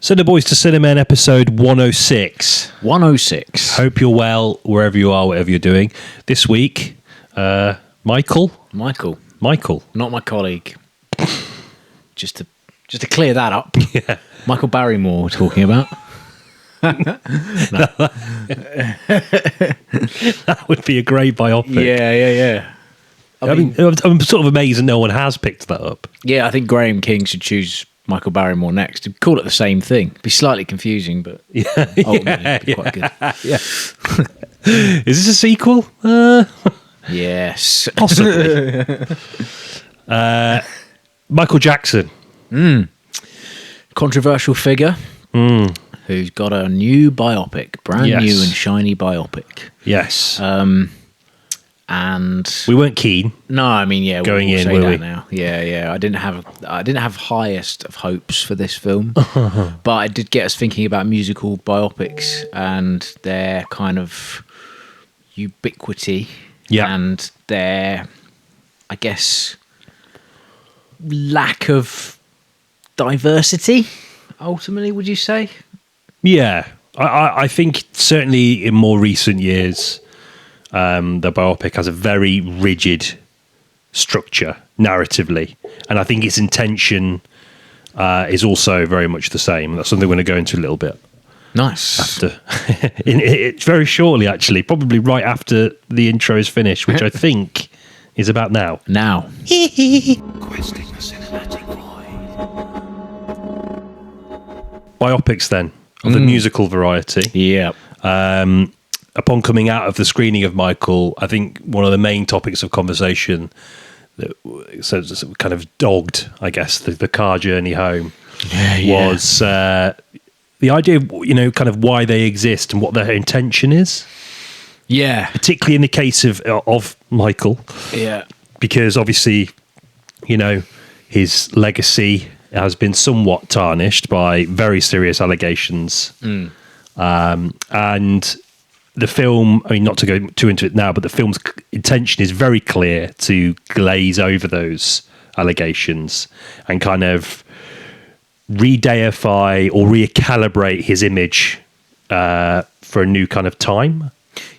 So the Boys to Cinnamon episode 106. 106. Hope you're well wherever you are, whatever you're doing. This week, Michael. Michael. Michael. Not my colleague. Just to clear that up. Yeah. Michael Barrymore we're talking about. That would be a great biopic. Yeah. I mean, I'm sort of amazed that no one has picked that up. Yeah, I think Graham King should choose Michael Barrymore next. He'd call it the same thing. Be slightly confusing, but ultimately it'd be quite good. Yeah. Is this a sequel? Yes. Possibly. Michael Jackson. Controversial figure who's got a new biopic, brand new and shiny biopic. Yes. And we weren't keen. No, I mean, yeah, going we'll in, say were that we? now. Yeah. I didn't have highest of hopes for this film, but it did get us thinking about musical biopics and their kind of ubiquity and their, I guess, lack of diversity. Ultimately, would you say? Yeah, I think certainly in more recent years, the biopic has a very rigid structure narratively, and I think its intention is also very much the same. That's something we're going to go into a little bit. Nice. After it's very shortly, actually, probably right after the intro is finished, which I think is about now. Now. Questing the cinematic void. Biopics, then, of the musical variety. Yeah. Upon coming out of the screening of Michael, I think one of the main topics of conversation that kind of dogged, I guess, the car journey home was the idea of, kind of why they exist and what their intention is. Yeah. Particularly in the case of Michael. Yeah. Because obviously, his legacy has been somewhat tarnished by very serious allegations. And the film, I mean, not to go too into it now, but the film's intention is very clear to glaze over those allegations and kind of re-deify or recalibrate his image for a new kind of time.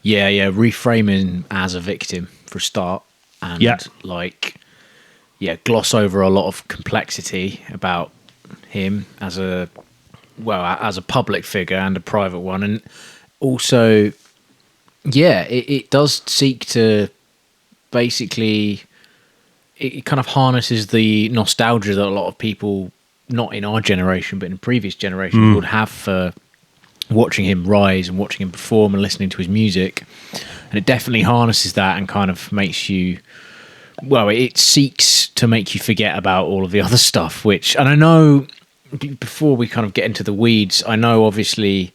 Yeah, reframe him as a victim for a start, and gloss over a lot of complexity about him as a public figure and a private one, and also, it does seek to basically, it kind of harnesses the nostalgia that a lot of people, not in our generation, but in previous generations, would have for watching him rise and watching him perform and listening to his music. And it definitely harnesses that and kind of makes you, it seeks to make you forget about all of the other stuff, and I know, before we kind of get into the weeds, I know obviously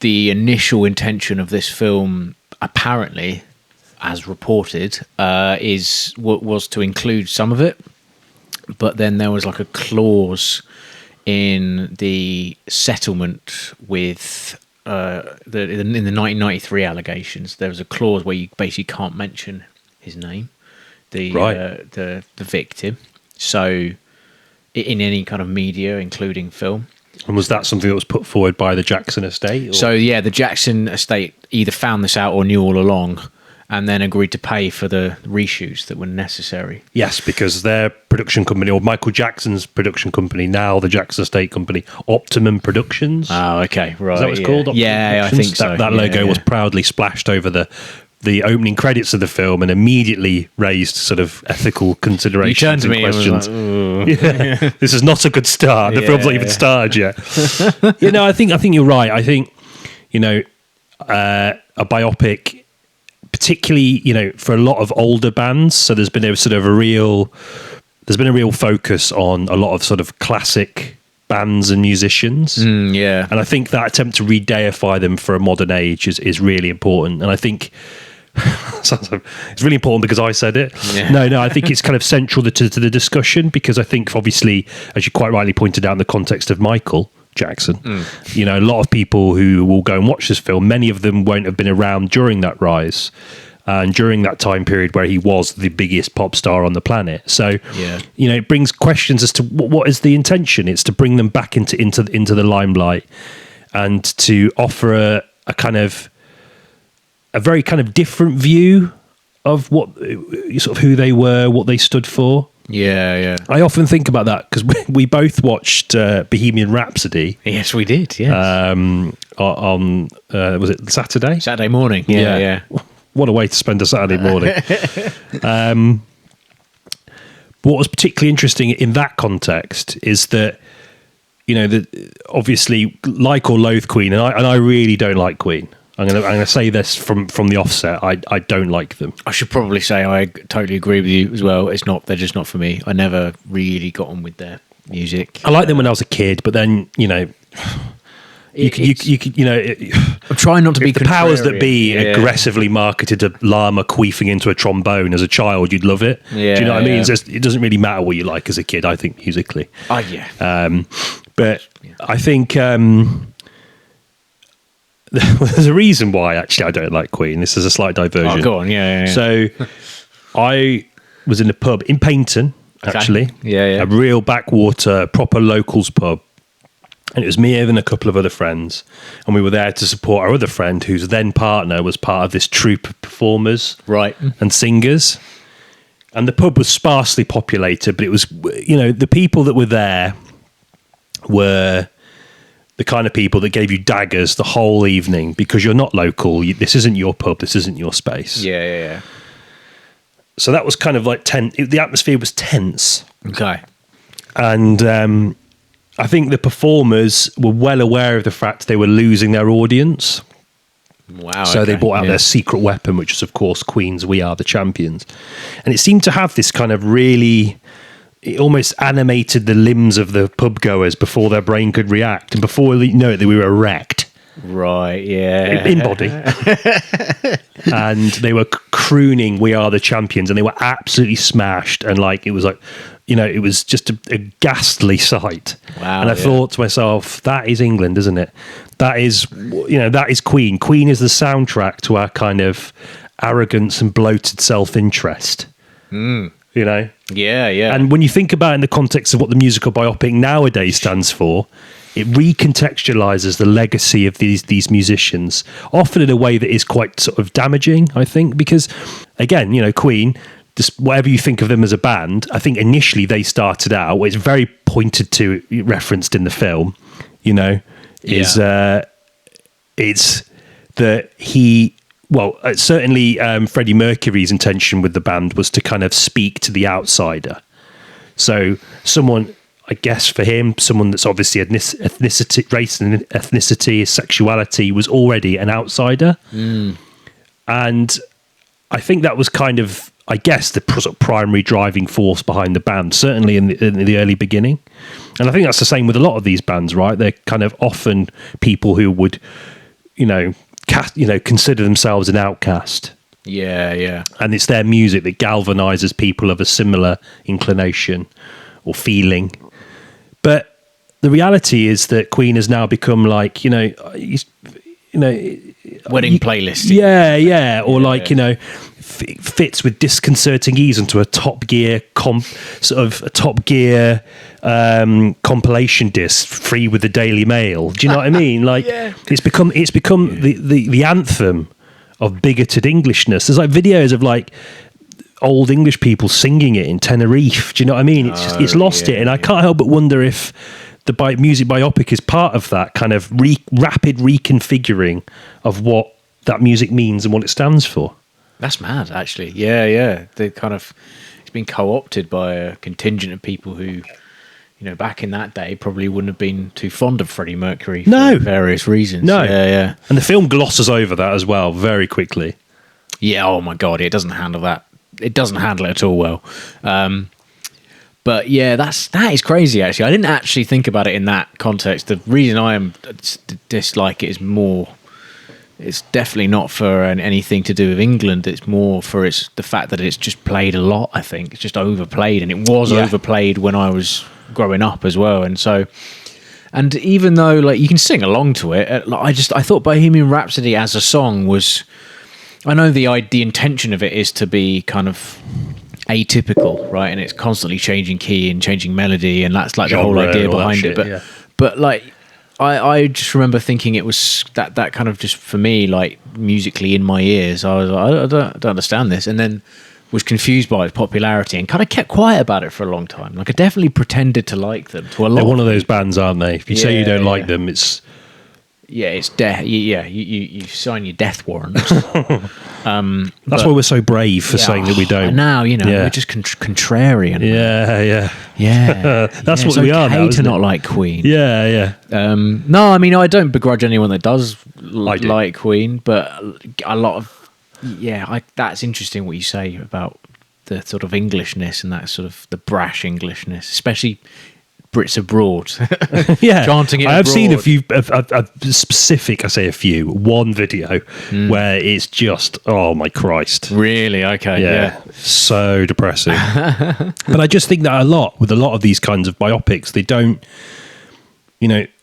the initial intention of this film, apparently, as reported, was to include some of it, but then there was like a clause in the settlement with in the 1993 allegations. There was a clause where you basically can't mention his name, the victim. So in any kind of media, including film. And was that something that was put forward by the Jackson estate? Or? So the Jackson estate either found this out or knew all along, and then agreed to pay for the reshoots that were necessary. Yes, because their production company, or Michael Jackson's production company, now the Jackson Estate Company, Optimum Productions. Oh, okay, right. Is that what it's called? Optimum I Productions? think so. That logo was proudly splashed over the opening credits of the film and immediately raised sort of ethical considerations and questions. This is not a good start. The film's not even started yet. I think you're right. I think, a biopic, particularly, for a lot of older bands. So there's been a real focus on a lot of sort of classic bands and musicians. And I think that attempt to re-deify them for a modern age is really important. And I think it's really important because I said it. No, I think it's kind of central to the discussion, because I think, obviously, as you quite rightly pointed out in the context of Michael Jackson, a lot of people who will go and watch this film, many of them won't have been around during that rise. and during that time period where he was the biggest pop star on the planet. So, it brings questions as to what is the intention. It's to bring them back into the limelight and to offer a kind of a very kind of different view of what sort of who they were, what they stood for. Yeah. I often think about that because we both watched Bohemian Rhapsody. Yes, we did. Yes. On was it Saturday? Saturday morning. Yeah. What a way to spend a Saturday morning. What was particularly interesting in that context is that, that obviously, like or loathe Queen, and I really don't like Queen. I'm gonna say this from the offset. I don't like them. I should probably say I totally agree with you as well. They're just not for me. I never really got on with their music. I liked them when I was a kid, but then I'm trying not to be the powers that be aggressively marketed a llama queefing into a trombone as a child. You'd love it. Yeah, do you know what I mean? It doesn't really matter what you like as a kid. I think musically. But I think there's a reason why actually I don't like Queen. This is a slight diversion. Oh, go on. Yeah. So I was in a pub in Paynton, actually. Yeah. A real backwater, proper locals pub. And it was me and a couple of other friends. And we were there to support our other friend, whose then partner was part of this troupe of performers and singers. And the pub was sparsely populated, but it was, the people that were there were the kind of people that gave you daggers the whole evening because you're not local. This isn't your pub. This isn't your space. Yeah. So that was kind of like tense. The atmosphere was tense. Okay. And I think the performers were well aware of the fact they were losing their audience. Wow. So they brought out their secret weapon, which is, of course, Queen's We Are the Champions. And it seemed to have this kind of really... It almost animated the limbs of the pub goers before their brain could react. And before we know it, we were erect. Right, yeah. In body. And they were crooning We Are the Champions. And they were absolutely smashed. And it was it was just a ghastly sight. Wow. And I thought to myself, that is England, isn't it? That is, that is Queen. Queen is the soundtrack to our kind of arrogance and bloated self-interest. Yeah. And when you think about it in the context of what the musical biopic nowadays stands for, it recontextualizes the legacy of these musicians, often in a way that is quite sort of damaging, I think, because, again, Queen, just whatever you think of them as a band, I think initially they started out, it's very pointed to, referenced in the film, it's that he... Well, certainly Freddie Mercury's intention with the band was to kind of speak to the outsider. So someone, I guess for him, someone that's obviously ethnicity, race and ethnicity, sexuality was already an outsider. And I think that was kind of, I guess, the sort of primary driving force behind the band, certainly in the early beginning. And I think that's the same with a lot of these bands, right? They're kind of often people who would, consider themselves an outcast. Yeah. And it's their music that galvanizes people of a similar inclination or feeling. But the reality is that Queen has now become wedding playlist. Yeah. Or fits with disconcerting ease into a Top Gear compilation disc free with the Daily Mail. Do you know what I mean? It's become the anthem of bigoted Englishness. There's videos of old English people singing it in Tenerife. Do you know what I mean? It's lost it, and I can't help but wonder if the music biopic is part of that kind of rapid reconfiguring of what that music means and what it stands for. That's mad, actually. Yeah. They it's been co-opted by a contingent of people who, back in that day probably wouldn't have been too fond of Freddie Mercury for various reasons. No. Yeah. And the film glosses over that as well very quickly. Yeah, oh my God, it doesn't handle that. It doesn't handle it at all well. But yeah, that is crazy, actually. I didn't actually think about it in that context. The reason I dislike it is more... It's definitely not for anything to do with England. It's more for the fact that it's just played a lot, I think. It's just overplayed, and it was overplayed when I was growing up as well. And so, and even though you can sing along to it, I thought Bohemian Rhapsody as a song was I know the intention of it is to be kind of atypical, right? And it's constantly changing key and changing melody, and that's like the whole idea behind it. But like, I just remember thinking it was that kind of just for me, like musically in my ears, I was like, I don't understand this, and then was confused by its popularity and kind of kept quiet about it for a long time. Like I definitely pretended to like them to a lot. They're one of those bands, aren't they? If you say you don't like them, it's it's death. Yeah, you sign your death warrant. That's why we're so brave for saying that we don't. Now we're just contrarian. Yeah. That's what we are now. To not like Queen. Yeah. No, I mean I don't begrudge anyone that does like Queen, but a lot of that's interesting what you say about the sort of Englishness and that sort of the brash Englishness, especially Brits abroad. Chanting it I have abroad. seen a few one video where it's just, oh my Christ, really? Okay, so depressing. But I just think that with a lot of these kinds of biopics, they don't,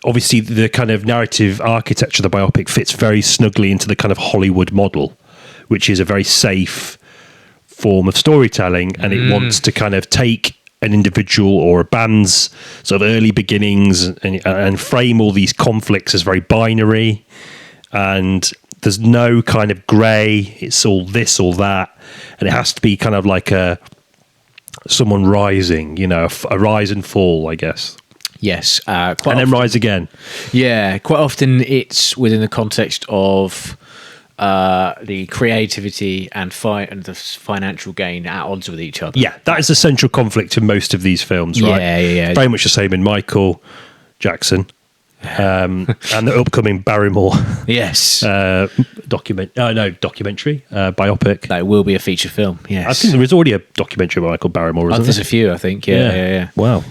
obviously the kind of narrative architecture of the biopic fits very snugly into the kind of Hollywood model, which is a very safe form of storytelling, and it wants to kind of take an individual or a band's sort of early beginnings and frame all these conflicts as very binary, and there's no kind of grey. It's all this or that, and it has to be kind of like someone rising, a rise and fall, I guess. Yes, then rise again. Yeah, quite often it's within the context of the creativity and the financial gain at odds with each other. Yeah, that is the central conflict in most of these films, right? Yeah. Very much the same in Michael Jackson and the upcoming Barrymore. Yes. Documentary, biopic. That will be a feature film, yes. I think there is already a documentary about Michael Barrymore, isn't there? There's a few, I think, yeah. Wow.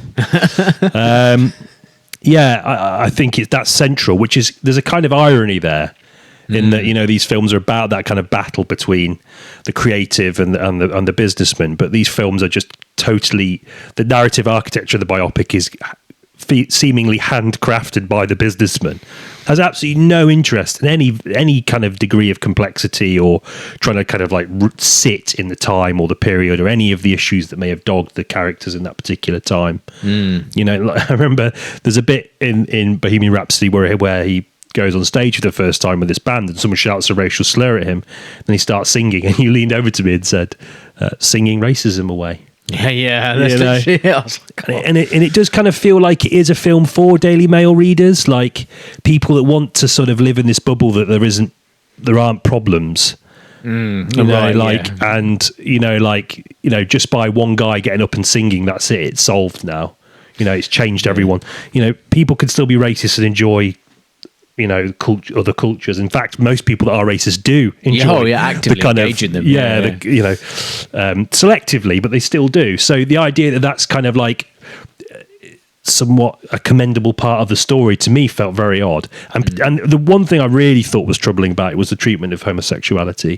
I think that's central, which is, there's a kind of irony there. In that, these films are about that kind of battle between the creative and the businessman, but these films are just totally, the narrative architecture of the biopic is seemingly handcrafted by the businessman. Has absolutely no interest in any kind of degree of complexity or trying to kind of like sit in the time or the period or any of the issues that may have dogged the characters in that particular time. I remember there's a bit in Bohemian Rhapsody where he goes on stage for the first time with this band and someone shouts a racial slur at him, and he starts singing, and he leaned over to me and said, singing racism away. That's and it does kind of feel like it is a film for Daily Mail readers, like people that want to sort of live in this bubble that there aren't problems. Just by one guy getting up and singing, that's it, it's solved now. It's changed everyone. People can still be racist and enjoy other cultures. In fact, most people that are racist do enjoy actively engage in them. Selectively, but they still do. So the idea that that's kind of like somewhat a commendable part of the story, to me, felt very odd. And the one thing I really thought was troubling about it was the treatment of homosexuality.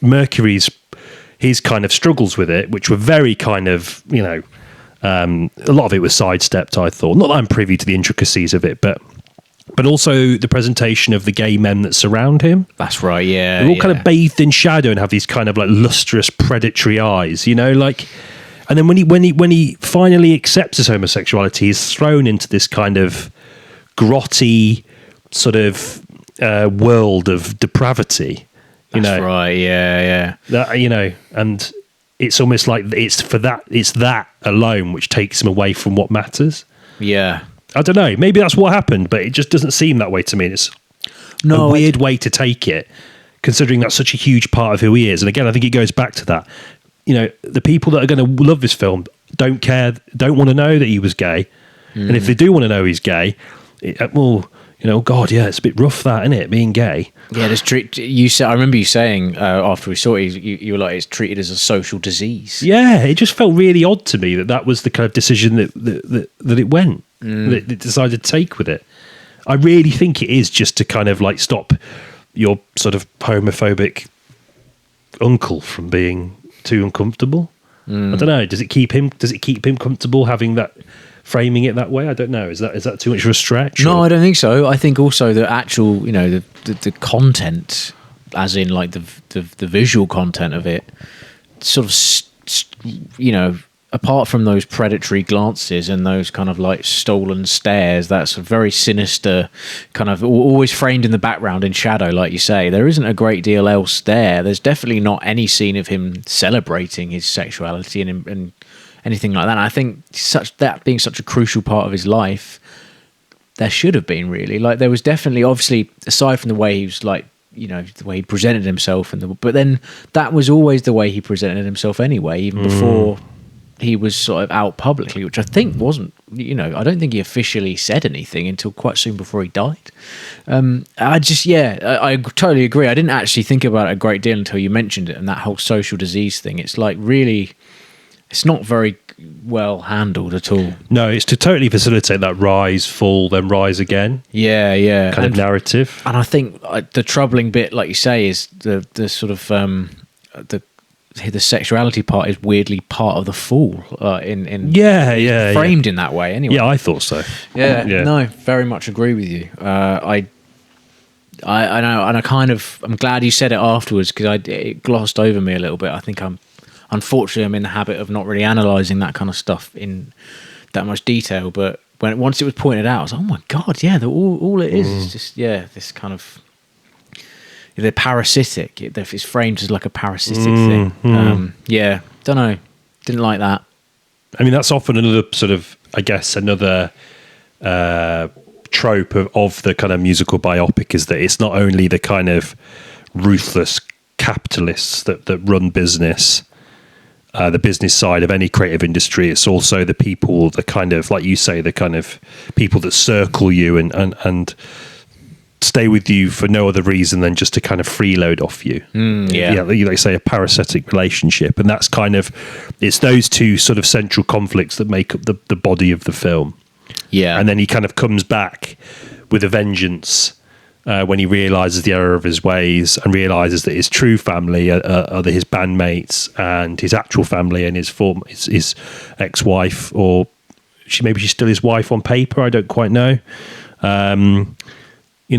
Mercury's, his kind of struggles with it, which were very kind of, a lot of it was sidestepped, I thought. Not that I'm privy to the intricacies of it, but also the presentation of the gay men that surround him. That's right, yeah. They're all kind of bathed in shadow and have these kind of like lustrous, predatory eyes, and then when he finally accepts his homosexuality, he's thrown into this kind of grotty sort of world of depravity. That's right, yeah. That, and it's almost like it's that alone which takes him away from what matters. Yeah. I don't know. Maybe that's what happened, but it just doesn't seem that way to me. It's a weird way to take it, considering that's such a huge part of who he is. And again, I think it goes back to that. The people that are going to love this film don't care, don't want to know that he was gay. And if they do want to know he's gay, God, yeah, it's a bit rough, that, isn't it? Being gay. Yeah, I remember you saying after we saw it, you were like, it's treated as a social disease. Yeah, it just felt really odd to me that was the kind of decision that it went, that it decided to take with it. I really think it is just to kind of like stop your sort of homophobic uncle from being too uncomfortable. I don't know. Does it keep him comfortable having that framing it that way. I don't know. Is that too much of a stretch? No, I don't think so. I think also the actual, the content, as in like the visual content of it, sort of, apart from those predatory glances and those kind of like stolen stares, that's a very sinister kind of always framed in the background in shadow, like you say. There isn't a great deal else there. There's definitely not any scene of him celebrating his sexuality and anything like that. And I think that being such a crucial part of his life, there should have been really. Like there was definitely, obviously, aside from the way he was like, the way he presented himself, but then that was always the way he presented himself anyway, even before he was sort of out publicly, which I think wasn't, I don't think he officially said anything until quite soon before he died. I totally agree. I didn't actually think about it a great deal until you mentioned it, and that whole social disease thing. It's like really, it's not very well handled at all. No, it's to totally facilitate that rise, fall, then rise again. Yeah. Kind of narrative. And I think the troubling bit, like you say, is the sort of the sexuality part is weirdly part of the fall framed in that way anyway. Yeah, I thought so. Yeah, no, very much agree with you. I know, and I'm glad you said it afterwards, because it glossed over me a little bit. I think unfortunately I'm in the habit of not really analysing that kind of stuff in that much detail, but once it was pointed out, I was like, oh my god, yeah, all it is just this kind of, they're parasitic. It's framed as like a parasitic thing. Don't know. Didn't like that. I mean, that's often another sort of, I guess, another trope of the kind of musical biopic, is that it's not only the kind of ruthless capitalists that run business, the business side of any creative industry. It's also the people, the kind of, like you say, the kind of people that circle you and stay with you for no other reason than just to kind of freeload off you. Like say, a parasitic relationship, and that's kind of, it's those two sort of central conflicts that make up the body of the film. And then he kind of comes back with a vengeance when he realizes the error of his ways and realizes that his true family are his bandmates, and his actual family and his ex-wife, or maybe she's still his wife on paper, I don't quite know.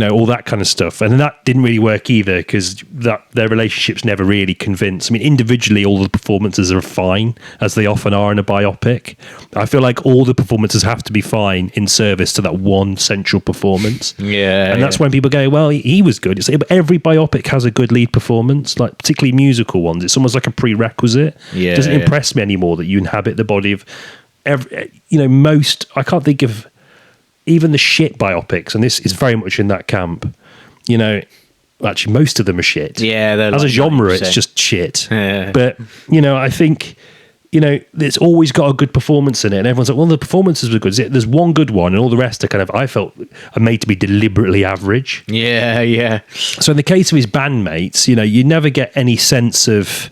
All that kind of stuff. And that didn't really work either, because their relationships never really convinced. I mean, individually, all the performances are fine, as they often are in a biopic. I feel like all the performances have to be fine in service to that one central performance. And that's when people go, well, he was good. It's like, but every biopic has a good lead performance, like particularly musical ones. It's almost like a prerequisite. It doesn't impress me anymore that you inhabit the body of most. I can't think of even the shit biopics, and this is very much in that camp. Actually, most of them are shit. Yeah, as a genre, 90%. It's just shit. But I think it's always got a good performance in it, and everyone's like, well, the performances were good. There's one good one, and all the rest are kind of, I felt, are made to be deliberately average. Yeah. So in the case of his bandmates, you never get any sense of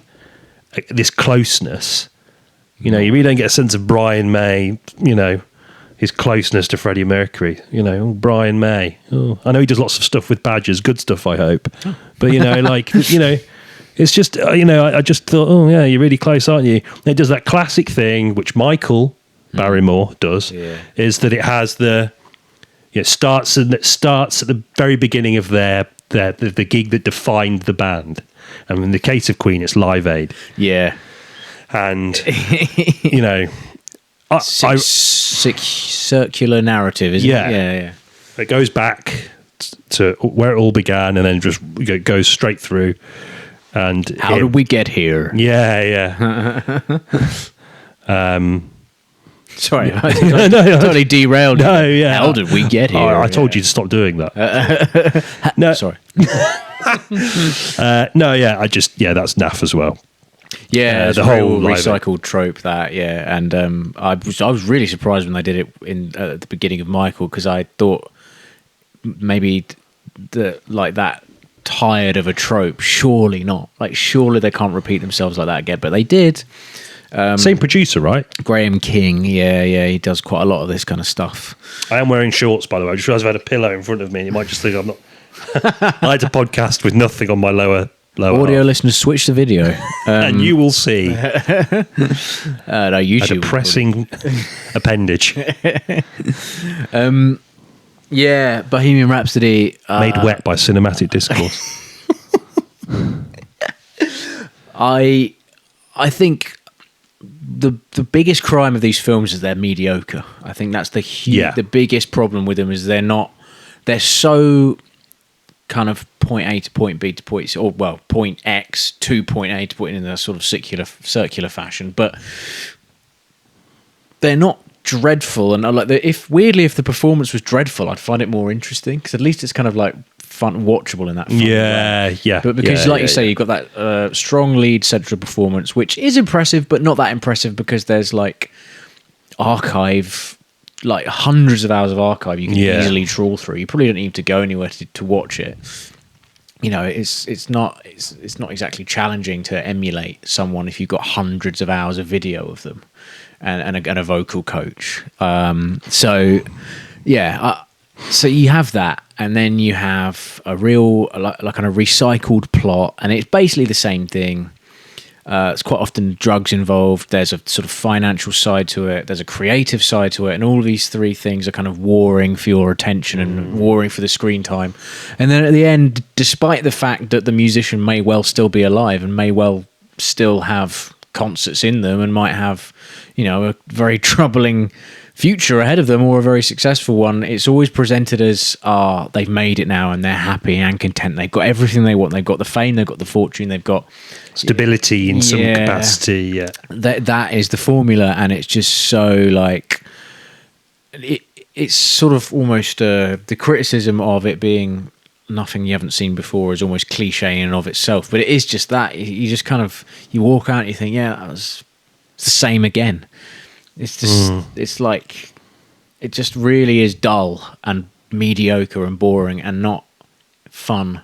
this closeness. You really don't get a sense of Brian May. His closeness to Freddie Mercury, Brian May. Oh, I know he does lots of stuff with Badgers, good stuff, I hope. But it's just, I just thought, oh yeah, you're really close, aren't you? And it does that classic thing, which Michael Barrymore does, is that it has it starts at the very beginning of the gig that defined the band. And in the case of Queen, it's Live Aid. Yeah. And, circular narrative, isn't it? Yeah. It goes back to where it all began, and then just goes straight through. And how did we get here? Yeah. Sorry, I totally derailed. No, yeah. How did we get here? I told you to stop doing that. No, sorry. That's naff as well. Yeah, the whole recycled trope and I was really surprised when they did it at the beginning of Michael, because I thought maybe that tired of a trope. Surely not. Surely they can't repeat themselves like that again, but they did. Same producer, right? Graham King. Yeah, he does quite a lot of this kind of stuff. I am wearing shorts, by the way. I just realised I've had a pillow in front of me, and you might just think I'm not. I had a podcast with nothing on my lower Audio listeners, switch to video. And you will see No, YouTube. a depressing appendage. Yeah, Bohemian Rhapsody. Made wet by cinematic discourse. I think the biggest crime of these films is they're mediocre. I think that's the biggest problem with them is they're so kind of point A to point B to point C, or well, point X to point A to point in a sort of circular fashion, but they're not dreadful. And like, if the performance was dreadful, I'd find it more interesting because at least it's kind of like fun, watchable in that. Yeah. But because, you say, you've got that strong lead central performance, which is impressive, but not that impressive because there's like archive. Like hundreds of hours of archive you can easily trawl through. You probably don't need to go anywhere to watch it. You know, it's not exactly challenging to emulate someone if you've got hundreds of hours of video of them and a vocal coach. So you have that, and then you have a real like kind of recycled plot, and it's basically the same thing. It's quite often drugs involved. There's a sort of financial side to it. There's a creative side to it. And all of these three things are kind of warring for your attention and warring for the screen time. And then at the end, despite the fact that the musician may well still be alive and may well still have concerts in them and might have, a very troubling future ahead of them or a very successful one, it's always presented as they've made it now and they're happy and content. They've got everything they want. They've got the fame, they've got the fortune, they've got stability in some capacity. That is the formula, and it's just so like it's sort of almost the criticism of it being nothing you haven't seen before is almost cliche in and of itself, but it is just that you just kind of you walk out and you think it's the same again. It's just it's like it just really is dull and mediocre and boring and not fun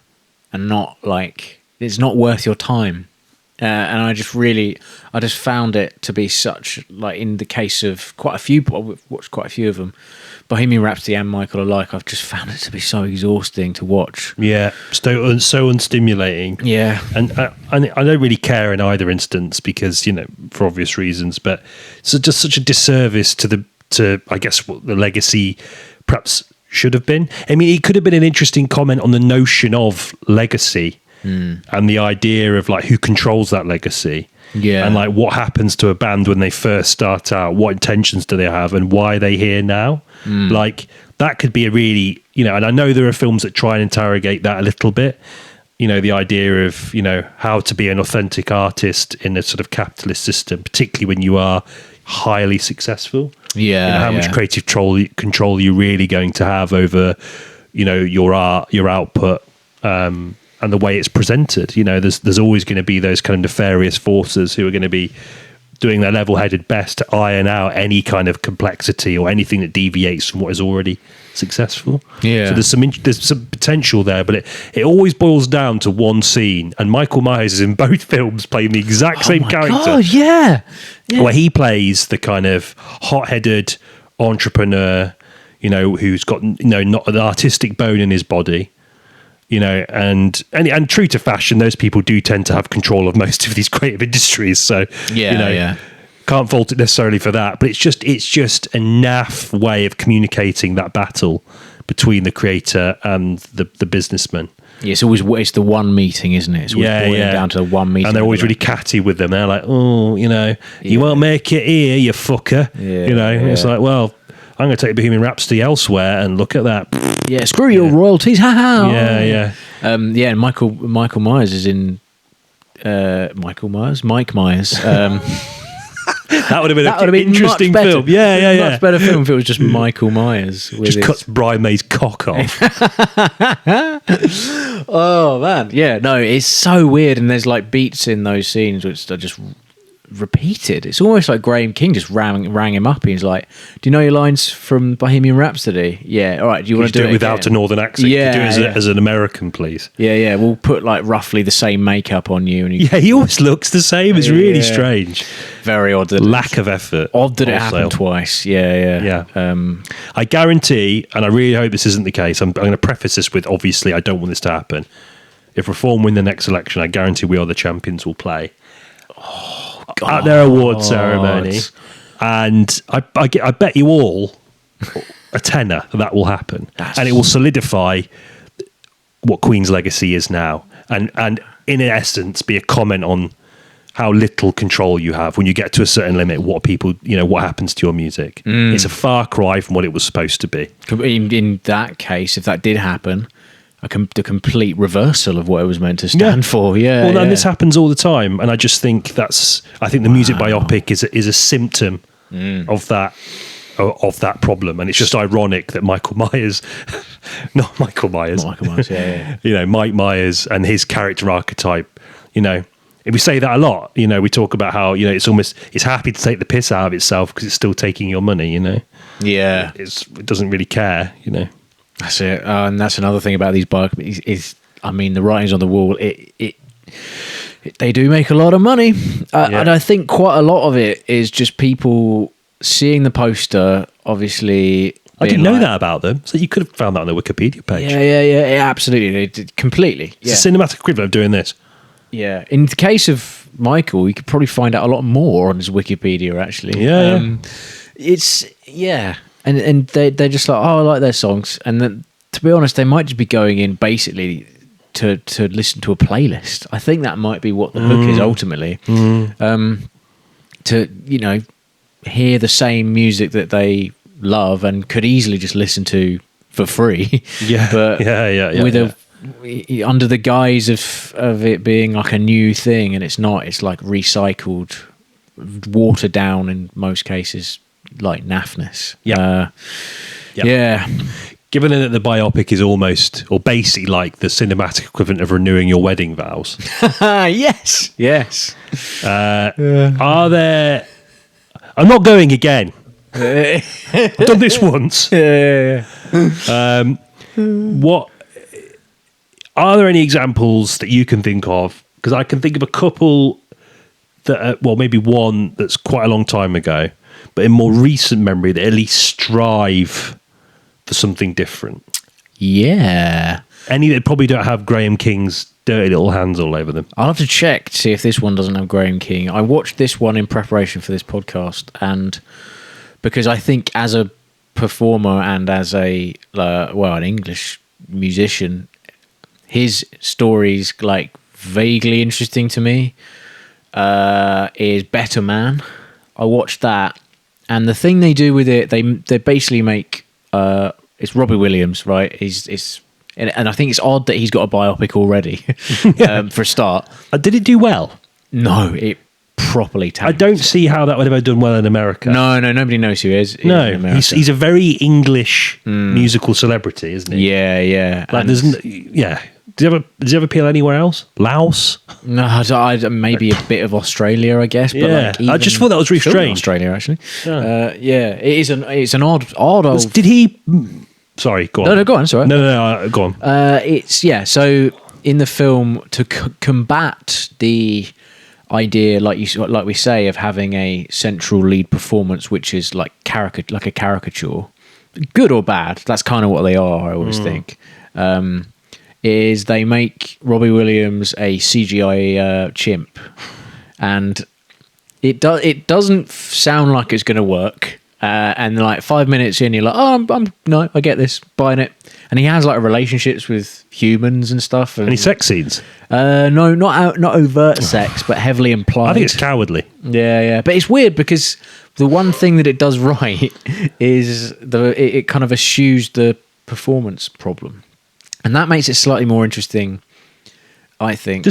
and not like it's not worth your time. And I just found it to be such, like in the case of quite a few, I've watched quite a few of them, Bohemian Rhapsody and Michael alike, I've just found it to be so exhausting to watch. Yeah, so unstimulating. Yeah. And I don't really care in either instance because, for obvious reasons, but it's just such a disservice to I guess what the legacy perhaps should have been. I mean, it could have been an interesting comment on the notion of legacy. And the idea of like who controls that legacy, and like what happens to a band when they first start out, what intentions do they have, and why are they here now? Like that could be a really, and I know there are films that try and interrogate that a little bit. The idea of how to be an authentic artist in a sort of capitalist system, particularly when you are highly successful. How much creative control are you really going to have over, your art, your output. And the way it's presented, there's always going to be those kind of nefarious forces who are going to be doing their level-headed best to iron out any kind of complexity or anything that deviates from what is already successful. Yeah. So there's some potential there, but it always boils down to one scene. And Michael Myers is in both films playing the exact same character. Oh yeah. Where he plays the kind of hot-headed entrepreneur, who's got not an artistic bone in his body. And true to fashion, those people do tend to have control of most of these creative industries. So, can't fault it necessarily for that. But it's just a naff way of communicating that battle between the creator and the businessman. Yeah, it's the one meeting, isn't it? It's always boiling down to the one meeting. And they're always really catty with them. They're like, you won't make it here, you fucker. It's like, well, I'm going to take Bohemian Rhapsody elsewhere and look at that. Yeah, screw your royalties. Ha. Yeah. And Michael Myers is in Mike Myers. That would have been an interesting film. Yeah. Much better film if it was just Michael Myers. Just cuts Bridemaid's cock off. Oh man, yeah. No, it's so weird, and there's like beats in those scenes which are just repeated. It's almost like Graham King just rang him up. He's like, "Do you know your lines from Bohemian Rhapsody?" Yeah. All right. Do you want to do it without a northern accent? Yeah. Can you do it as an American, please? Yeah. We'll put like roughly the same makeup on you. And he always looks the same. It's really strange. Very odd. Lack of effort. Odd that it happened twice. Yeah. I guarantee, and I really hope this isn't the case. I'm going to preface this with, obviously, I don't want this to happen. if Reform win the next election, I guarantee We Are the Champions will play at their award ceremony. And I bet you all a tenner that will happen. And it will solidify what Queen's legacy is now. And in essence, be a comment on how little control you have when you get to a certain limit, what people, what happens to your music. It's a far cry from what it was supposed to be. In that case, if that did happen, the complete reversal of what it was meant to stand for. Yeah. Well, and this happens all the time. And I just think I think the music biopic is a symptom of that problem. And it's just ironic that Mike Myers, Mike Myers and his character archetype, we say that a lot, we talk about how, it's happy to take the piss out of itself because it's still taking your money, Yeah. It doesn't really care, That's it. And that's another thing about these biopics is the writing's on the wall. They do make a lot of money. And I think quite a lot of it is just people seeing the poster, obviously. I didn't know that about them. So you could have found that on the Wikipedia page. Yeah, absolutely. Completely. It's a cinematic equivalent of doing this. Yeah. In the case of Michael, you could probably find out a lot more on his Wikipedia, actually. Yeah. And they're just like, I like their songs. And then, to be honest, they might just be going in basically to listen to a playlist. I think that might be what the hook is ultimately. To, hear the same music that they love and could easily just listen to for free. But under the guise of it being like a new thing, and it's not. It's like recycled, watered down in most cases, like naffness. Yeah. Given that the biopic is almost, or basically like the cinematic equivalent of renewing your wedding vows. Yes. Are there... I'm not going again. I've done this once. What... Are there any examples that you can think of? Because I can think of a couple that, maybe one that's quite a long time ago, but in more recent memory that at least strive for something different. Yeah. Any that probably don't have Graham King's dirty little hands all over them. I'll have to check to see if this one doesn't have Graham King. I watched this one in preparation for this podcast, and because I think as a performer and as an English musician, his story's like vaguely interesting to me. Is Better Man. I watched that, and the thing they do with it, they basically make it's Robbie Williams, right? And I think it's odd that he's got a biopic already. For a start, did it do well? No, it properly tanked. I don't see how that would have done well in America. No, nobody knows who he is. No, he's a very English musical celebrity, isn't he? Yeah. Like, does he ever appeal anywhere else? Laos? No, maybe a bit of Australia, I guess. But I just thought that was really strange. Australia, actually. It's an odd old. Did he? Sorry, go on. No, go on. Sorry. No, go on. So in the film, to combat the idea, like we say, of having a central lead performance, which is like a caricature, good or bad. That's kind of what they are. I always think. Is they make Robbie Williams a CGI chimp, and it doesn't sound like it's going to work. And like 5 minutes in, you're like, no, I get this, buying it. And he has like relationships with humans and stuff. And any sex scenes? No, not overt sex, but heavily implied. I think it's cowardly. Yeah. But it's weird because the one thing that it does right is it kind of eschews the performance problem. And that makes it slightly more interesting, I think.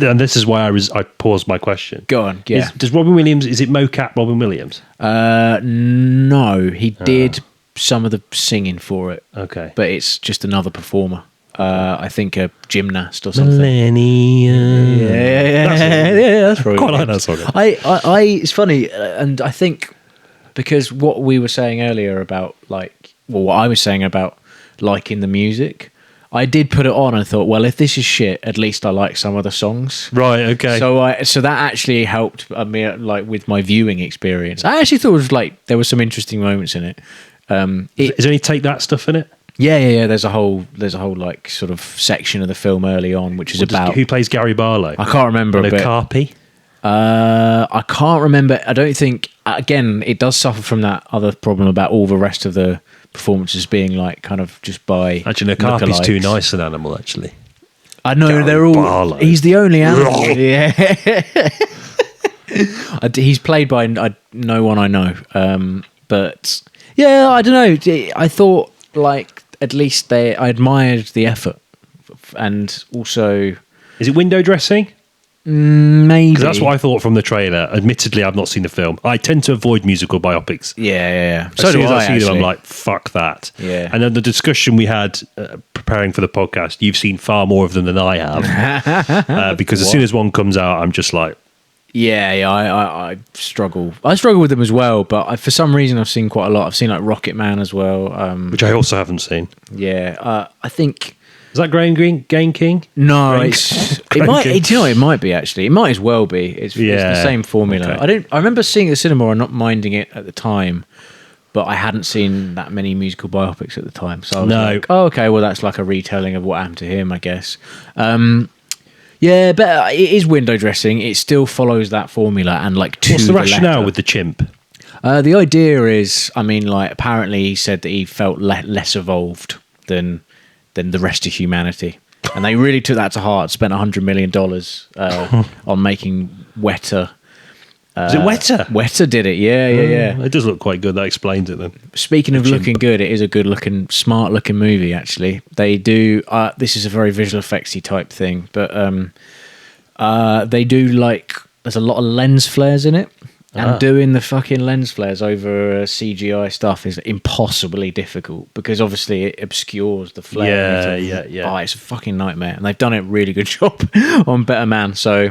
And this is why I paused my question. Go on, yeah. Does Robin Williams, is it mocap Robin Williams? No, he did some of the singing for it. Okay. But it's just another performer. I think a gymnast or something. Millennium. Yeah, that's probably quite like that song. It's funny, and I think because what we were saying earlier about what I was saying about liking the music, I did put it on and thought, well, if this is shit, at least I like some of the songs. Right, okay. So that actually helped me, like, with my viewing experience. I actually thought it was there were some interesting moments in it. Is there any Take That stuff in it? Yeah. There's a whole like sort of section of the film early on, which is about who plays Gary Barlow. I can't remember. No, Carpy. I can't remember. I don't think. Again, it does suffer from that other problem about all the rest of the performances being like kind of just by. Actually, no, Carpy's too nice an animal. Actually, I know Gary they're all. Barlow. He's the only animal. Yeah. He's played by no one I know. But yeah, I don't know. I thought like at least I admired the effort, and also is it window dressing? Maybe, because that's what I thought from the trailer. Admittedly, I've not seen the film. I tend to avoid musical biopics. Yeah. So as soon as I see them, I'm like, fuck that. Yeah. And then the discussion we had preparing for the podcast, you've seen far more of them than I have. Because as soon as one comes out, I'm just like... Yeah, I struggle. I struggle with them as well, but for some reason I've seen quite a lot. I've seen like Rocketman as well. Which I also haven't seen. Yeah, I think... Is that Graham Game King? No, it might. You know, it might be actually. It might as well be. It's the same formula. Okay. I remember seeing it at the cinema and not minding it at the time, but I hadn't seen that many musical biopics at the time. So I was like, oh, okay, well that's like a retelling of what happened to him, I guess. Yeah, but it is window dressing. It still follows that formula and like to what's the rationale letter. with the chimp? The idea is, I mean, like apparently he said that he felt less evolved than the rest of humanity, and they really took that to heart. Spent $100 million on making Wetter. Is it Wetter? Wetter did it. Yeah. It does look quite good. That explains it then. Speaking of looking good, it is a good looking, smart looking movie. Actually, they do. This is a very visual effectsy type thing, but they do like. There's a lot of lens flares in it. And doing the fucking lens flares over CGI stuff is impossibly difficult because obviously it obscures the flare. Yeah. Oh, it's a fucking nightmare. And they've done a really good job on Better Man. So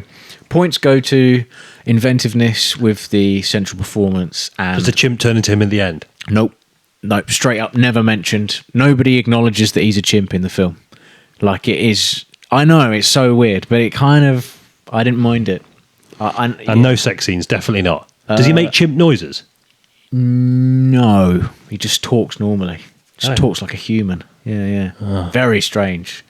points go to inventiveness with the central performance. And does the chimp turn into him in the end? Nope. Straight up, never mentioned. Nobody acknowledges that he's a chimp in the film. Like it is... I know, it's so weird, but it kind of... I didn't mind it. And no sex scenes, definitely not. Does he make chimp noises? No, he just talks normally. Just talks like a human. Yeah. Very strange.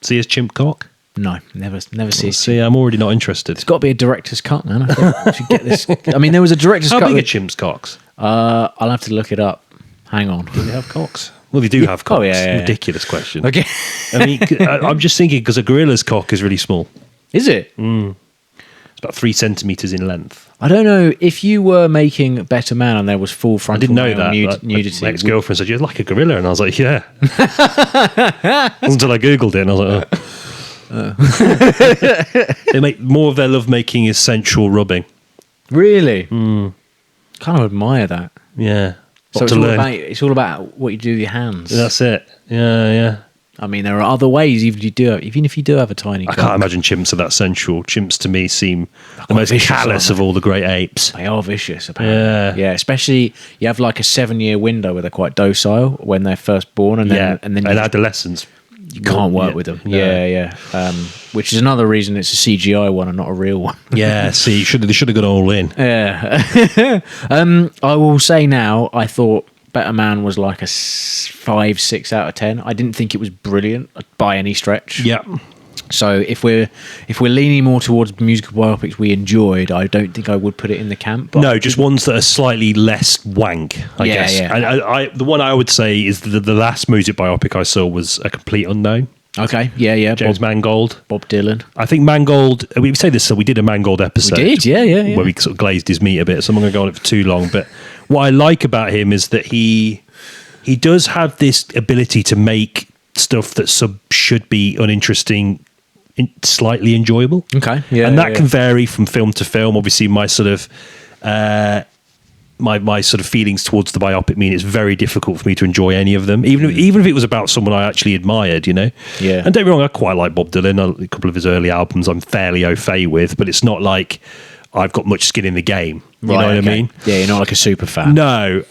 See his chimp cock? No, never see his. See, I'm already not interested. It's got to be a director's cut, man. I think we should get this. I mean, there was a director's cut. How big are chimps' cocks? I'll have to look it up. Hang on. Do they have cocks? Well, they do have cocks. Oh, yeah. Ridiculous question. Okay. I mean, I'm just thinking because a gorilla's cock is really small. Is it? It's about 3 centimeters in length. I don't know if you were making Better Man and there was full frontal I didn't know that. Nudity. My ex-girlfriend said, "You're like a gorilla," and I was like, "Yeah." Until I googled it, and I was like, "Oh." They make more of their love making is sensual rubbing. Really? Kind of admire that. Yeah. So it's all about what you do with your hands. That's it. Yeah. I mean, there are other ways. Even if you do have a tiny cock. I can't imagine chimps are that sensual. Chimps to me seem the most callous of all the great apes. They are vicious, apparently. Yeah. Especially you have like a 7-year window where they're quite docile when they're first born, and then adolescents. You can't work with them. Yeah. Which is another reason it's a CGI one and not a real one. Yeah. See, they should have gone all in. Yeah. I will say now, I thought Better Man was like a 5-6 out of 10. I didn't think it was brilliant by any stretch. Yeah. So if we're leaning more towards musical biopics we enjoyed, I don't think I would put it in the camp. But no, just ones that are slightly less wank, I guess. Yeah. And the one I would say is the last music biopic I saw was A Complete Unknown. Okay, yeah. James Mangold. Bob Dylan. I think Mangold, we say this, so we did a Mangold episode. We did, yeah. Where we sort of glazed his meat a bit, so I'm not going to go on it for too long. But what I like about him is that he does have this ability to make stuff that should be uninteresting slightly enjoyable. Okay, yeah. And that can vary from film to film. Obviously, my sort of... My sort of feelings towards the biopic mean it's very difficult for me to enjoy any of them, even if it was about someone I actually admired, you know. Yeah. And don't get me wrong, I quite like Bob Dylan. A couple of his early albums I'm fairly au fait with, but it's not like I've got much skin in the game. You know what I mean? Yeah, you're not like a super fan. No.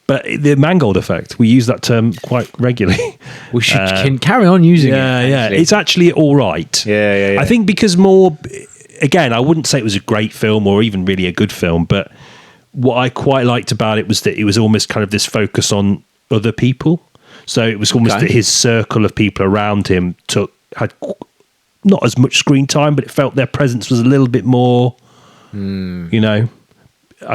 But the Mangold effect, we use that term quite regularly. We can carry on using it. Yeah. It's actually all right. Yeah. I think because more, again, I wouldn't say it was a great film or even really a good film, but what I quite liked about it was that it was almost kind of this focus on other people. So it was almost that his circle of people around him had not as much screen time, but it felt their presence was a little bit more, I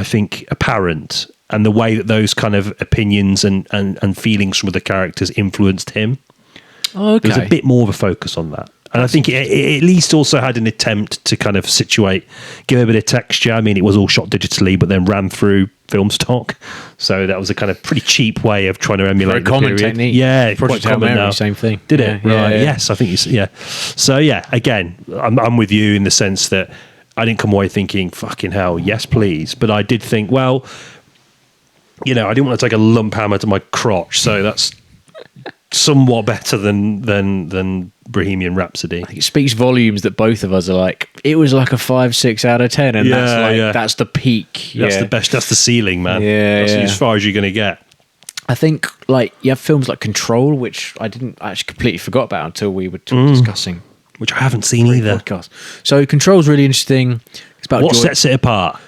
think, apparent. And the way that those kind of opinions and feelings from the characters influenced him. There was a bit more of a focus on that. And I think it at least also had an attempt to kind of give a bit of texture. I mean, it was all shot digitally, but then ran through film stock. So that was a kind of pretty cheap way of trying to emulate the common period. technique. Yeah, Project quite common now. Same thing. Did it? Right. Yeah. Yes, I think So yeah, again, I'm with you in the sense that I didn't come away thinking, fucking hell, yes, please. But I did think, well, I didn't want to take a lump hammer to my crotch, so that's somewhat better than Bohemian Rhapsody. I think it speaks volumes that both of us are like, it was like a 5-6 out of 10, and that's the peak. That's the best. That's the ceiling, man. That's as far as you're going to get. I think you have films like Control, which I actually completely forgot about until we were discussing, which I haven't seen either. Podcast. So Control's really interesting. It's about what sets it apart.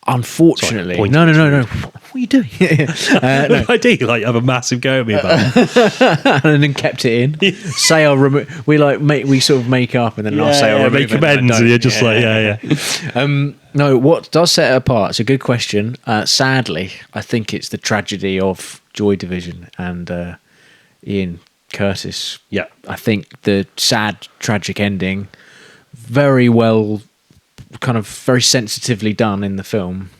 Unfortunately, no. What are you doing? No. I do. Have a massive go at me about it. And then kept it in. Say I'll remove. We sort of make up, and then I'll say I'll remove make amends, and you're just No, what does set it apart? It's a good question. Sadly, I think it's the tragedy of Joy Division and Ian Curtis. Yeah, I think the sad, tragic ending, very well, kind of very sensitively done in the film.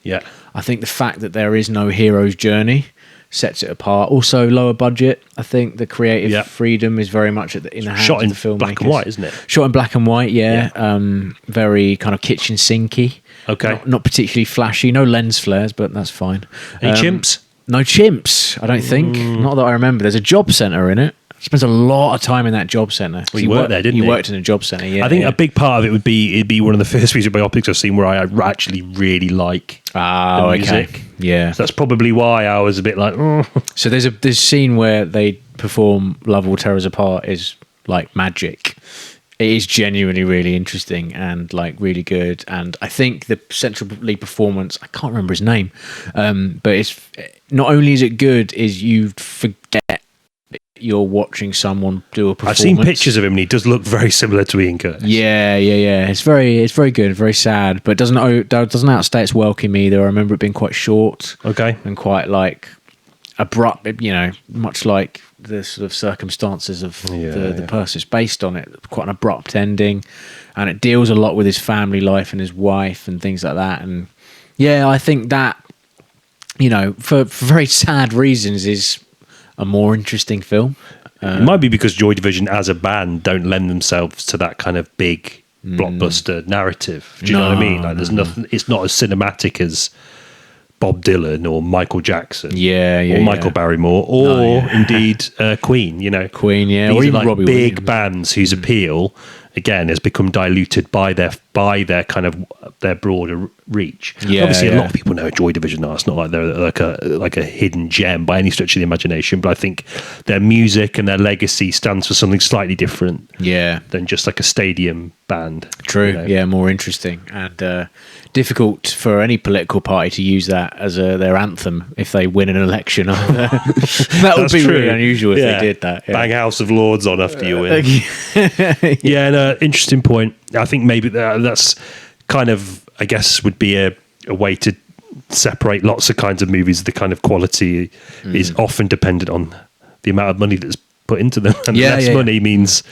Yeah, I think the fact that there is no hero's journey sets it apart. Also, lower budget. I think the creative freedom is very much in the hands of the filmmakers. Shot in black and white, isn't it? Shot in black and white, yeah. Very kind of kitchen sinky. Okay. Not particularly flashy. No lens flares, but that's fine. Any chimps? No chimps, I don't think. Not that I remember. There's a job centre in it. He spends a lot of time in that job centre. Well, he worked there, didn't he? He worked in a job centre, yeah. I think a big part of it it'd be one of the first music biopics I've seen where I actually really like the music. Okay. Yeah. So that's probably why I was a bit like, So there's a scene where they perform Love Will Tear Us Apart is like magic. It is genuinely really interesting and really good. And I think the central lead performance, I can't remember his name, but it's not only is it good, is you forget you're watching someone do a performance. I've seen pictures of him and he does look very similar to Ian Curtis. Yeah. It's very good, very sad, but doesn't outstay its welcome either. I remember it being quite short. Okay. And quite abrupt, much like the sort of circumstances of the person. It's based on it, quite an abrupt ending, and it deals a lot with his family life and his wife and things like that. And I think that, for very sad reasons, is a more interesting film. It might be because Joy Division as a band don't lend themselves to that kind of big blockbuster narrative. Do you know what I mean? There's nothing. It's not as cinematic as Bob Dylan or Michael Jackson, or Michael Barrymore, or indeed Queen. Queen, these or are even Robbie big Williams. bands whose appeal again has become diluted by their kind of their broader reach. Obviously, a lot of people know Joy Division are. It's not like they're like a hidden gem by any stretch of the imagination. But I think their music and their legacy stands for something slightly different. Than just like a stadium band. True. More interesting and difficult for any political party to use that as their anthem if they win an election. That would be really unusual if they did that. Bang House of Lords on after you win. Interesting point. I think maybe that's kind of, I guess, would be a way to separate lots of kinds of movies. The kind of quality is often dependent on the amount of money that's put into them, and less money means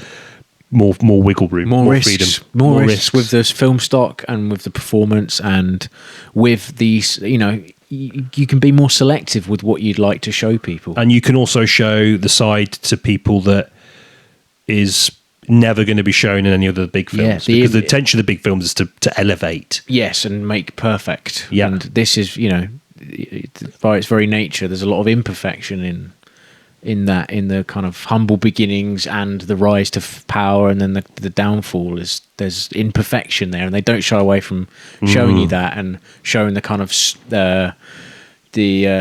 more wiggle room, more freedom, more risks with the film stock and with the performance, and with these, you can be more selective with what you'd like to show people, and you can also show the side to people that is never going to be shown in any other big films, because the intention of the big films is to elevate, and make perfect. And this is, by its very nature, there's a lot of imperfection in the kind of humble beginnings and the rise to power, and then the downfall there's imperfection there, and they don't shy away from showing you that and showing the kind of the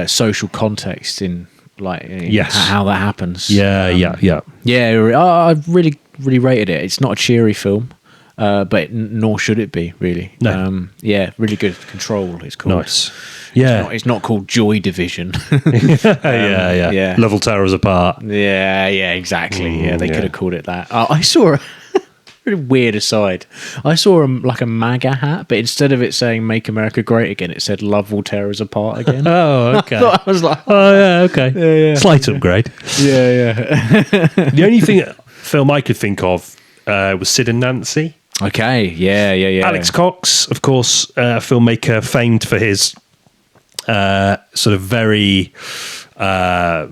social context in how that happens. I really Really rated it. It's not a cheery film. but nor should it be, really. No. Yeah, really good. Control, it's called. Nice. Yeah. It's not called Joy Division. Yeah. Level Towers Apart. Yeah, exactly. They could have called it that. I saw a really weird aside. I saw like a MAGA hat, but instead of it saying "Make America Great Again," it said "Love will tear us apart again." Oh, okay. I was like, oh yeah, okay. Yeah. Slight upgrade. Yeah. The only film I could think of was Sid and Nancy. Okay. Yeah. Alex Cox, of course, a filmmaker famed for his sort of very, yeah,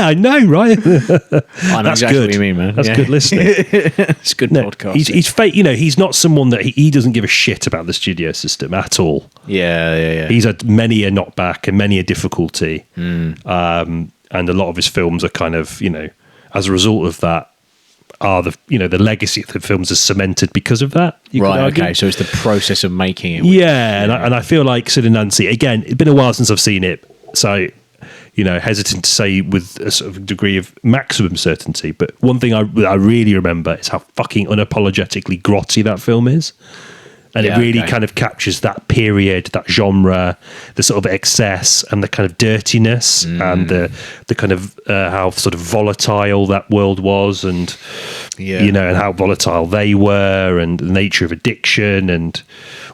I know, right? I know exactly what you mean, man. That's good listening. It's good podcast. He's not someone that he doesn't give a shit about the studio system at all. Yeah. He's had many a knockback and many a difficulty, and a lot of his films are kind of, as a result of that, are the legacy of the films is cemented because of that. Right, okay, so it's the process of making it. And I feel like Sid and Nancy, again, it's been a while since I've seen it, so, hesitant to say with a sort of degree of maximum certainty, but one thing I really remember is how fucking unapologetically grotty that film is. And it really kind of captures that period, that genre, the sort of excess and the kind of dirtiness and the kind of how sort of volatile that world was, and and how volatile they were, and the nature of addiction and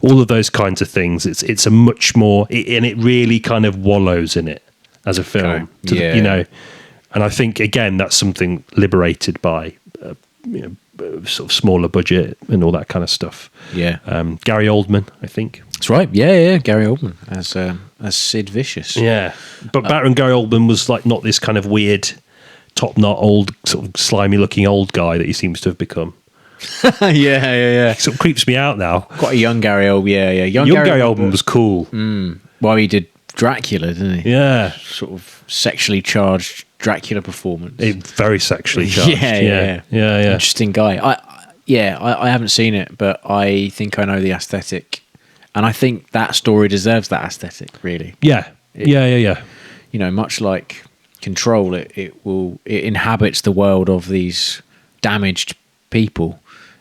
all of those kinds of things. It's a much more, and it really kind of wallows in it as a film, and I think again that's something liberated by sort of smaller budget and all that kind of stuff. Gary Oldman, I think. That's right. Yeah. Gary Oldman as Sid Vicious. Yeah, but Baron Gary Oldman was like not this kind of weird, top knot, old sort of slimy looking old guy that he seems to have become. Yeah. He sort of creeps me out now. Quite a young Gary Oldman. Yeah. Young Gary Oldman was cool. Well, he did Dracula, didn't he? Yeah, sort of sexually charged Dracula performance. Very sexually charged. Yeah. Interesting guy. I haven't seen it, but I think I know the aesthetic, and I think that story deserves that aesthetic. Really. Yeah. Much like Control, it inhabits the world of these damaged people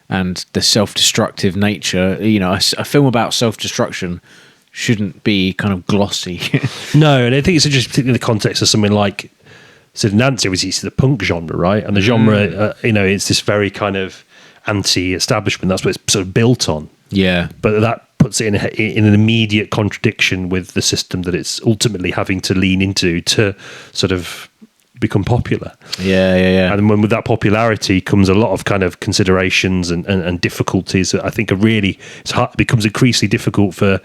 and the self-destructive nature. A film about self-destruction shouldn't be kind of glossy. No, and I think it's interesting, particularly in the context of something like Sid and Nancy, which is the punk genre, right? And the genre, it's this very kind of anti-establishment. That's what it's sort of built on. Yeah. But that puts it in an immediate contradiction with the system that it's ultimately having to lean into to sort of become popular. Yeah. And when with that popularity comes a lot of kind of considerations and difficulties that I think are really, it becomes increasingly difficult for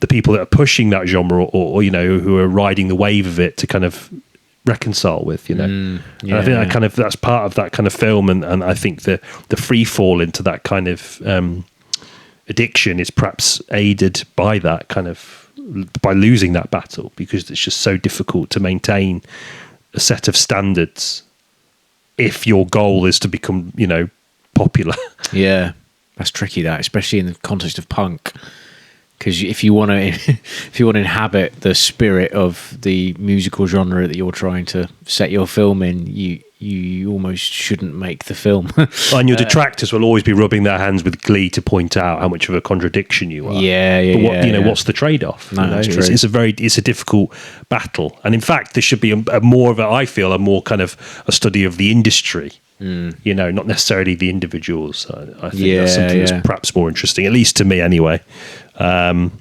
the people that are pushing that genre or who are riding the wave of it to kind of reconcile with, and I think that's part of that kind of film, and I think the free fall into that kind of addiction is perhaps aided by that kind of, by losing that battle, because it's just so difficult to maintain a set of standards if your goal is to become popular. Yeah, that's tricky, that, especially in the context of punk. Because if you want to inhabit the spirit of the musical genre that you're trying to set your film in, you almost shouldn't make the film. And your detractors will always be rubbing their hands with glee to point out how much of a contradiction you are. Yeah. What's the trade-off? No, that's true. It's a difficult battle, and in fact, there should be a more kind of a study of the industry. Not necessarily the individuals. I think that's something that's perhaps more interesting, at least to me anyway. And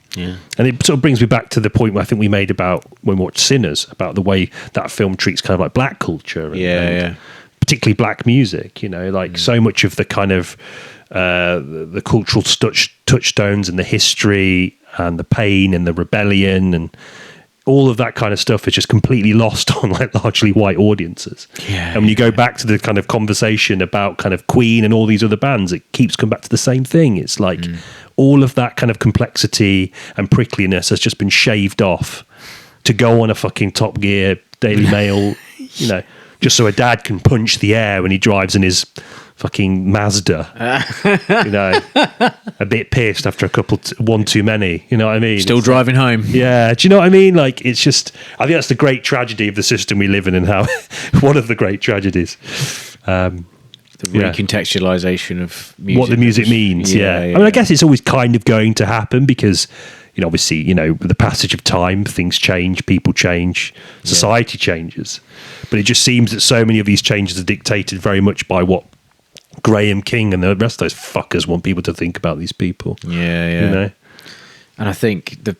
it sort of brings me back to the point I think we made about when we watched Sinners, about the way that film treats kind of like black culture and particularly black music, so much of the kind of the cultural touchstones and the history and the pain and the rebellion and all of that kind of stuff is just completely lost on like largely white audiences. And when you go back to the kind of conversation about kind of Queen and all these other bands, it keeps coming back to the same thing. It's like all of that kind of complexity and prickliness has just been shaved off to go on a fucking Top Gear Daily Mail, just so a dad can punch the air when he drives in his fucking Mazda, a bit pissed after one too many, you know what I mean? Still driving home. Yeah, do you know what I mean? Like, it's just, I think that's the great tragedy of the system we live in, and how one of the great tragedies. The recontextualisation of music. What the music means, I mean, I guess it's always kind of going to happen because, obviously, with the passage of time, things change, people change, society changes. But it just seems that so many of these changes are dictated very much by what Graham King and the rest of those fuckers want people to think about these people. And I think the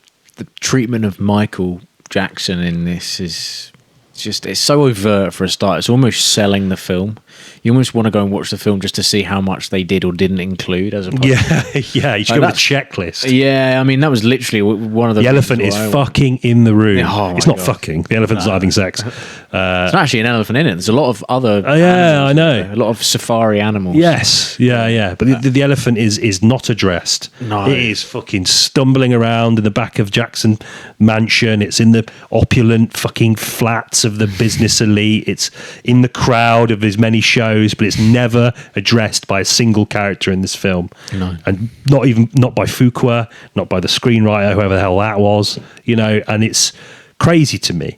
treatment of Michael Jackson in this is it's so overt for a start. It's almost selling the film. You almost want to go and watch the film just to see how much they did or didn't include as a you should go with a checklist. Yeah, I mean, that was literally one of the elephant is fucking in the room. It's not God. fucking. The elephant's not having sex. There's not actually an elephant in it. There's a lot of other I know. A lot of safari animals. Yes, but the elephant is not addressed. No. It is fucking stumbling around in the back of Jackson Mansion. It's in the opulent fucking flats of the business elite. It's in the crowd of his many shows, but it's never addressed by a single character in this film. No. And not by Fuqua, not by the screenwriter, whoever the hell that was, and it's crazy to me.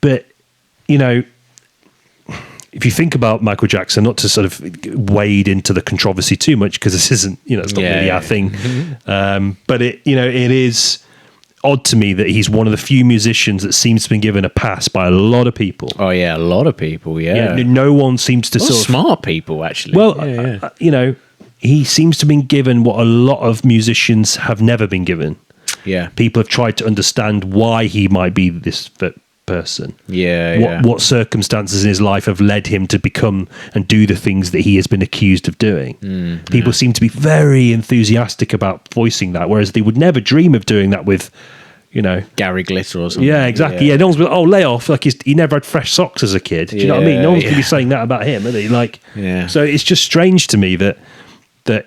But, if you think about Michael Jackson, not to sort of wade into the controversy too much, because this isn't, it's not really our thing. But it is odd to me that he's one of the few musicians that seems to be given a pass by a lot of people. Oh yeah, a lot of people. Yeah, no one seems to smart people actually. Well, he seems to have been given what a lot of musicians have never been given. Yeah, people have tried to understand why he might be this person. What circumstances in his life have led him to become and do the things that he has been accused of doing. People seem to be very enthusiastic about voicing that, whereas they would never dream of doing that with, Gary Glitter or something. Yeah, exactly. Yeah, no one's like, lay off. Like he never had fresh socks as a kid. Do you know what I mean? No one's going to be saying that about him, are they? So it's just strange to me that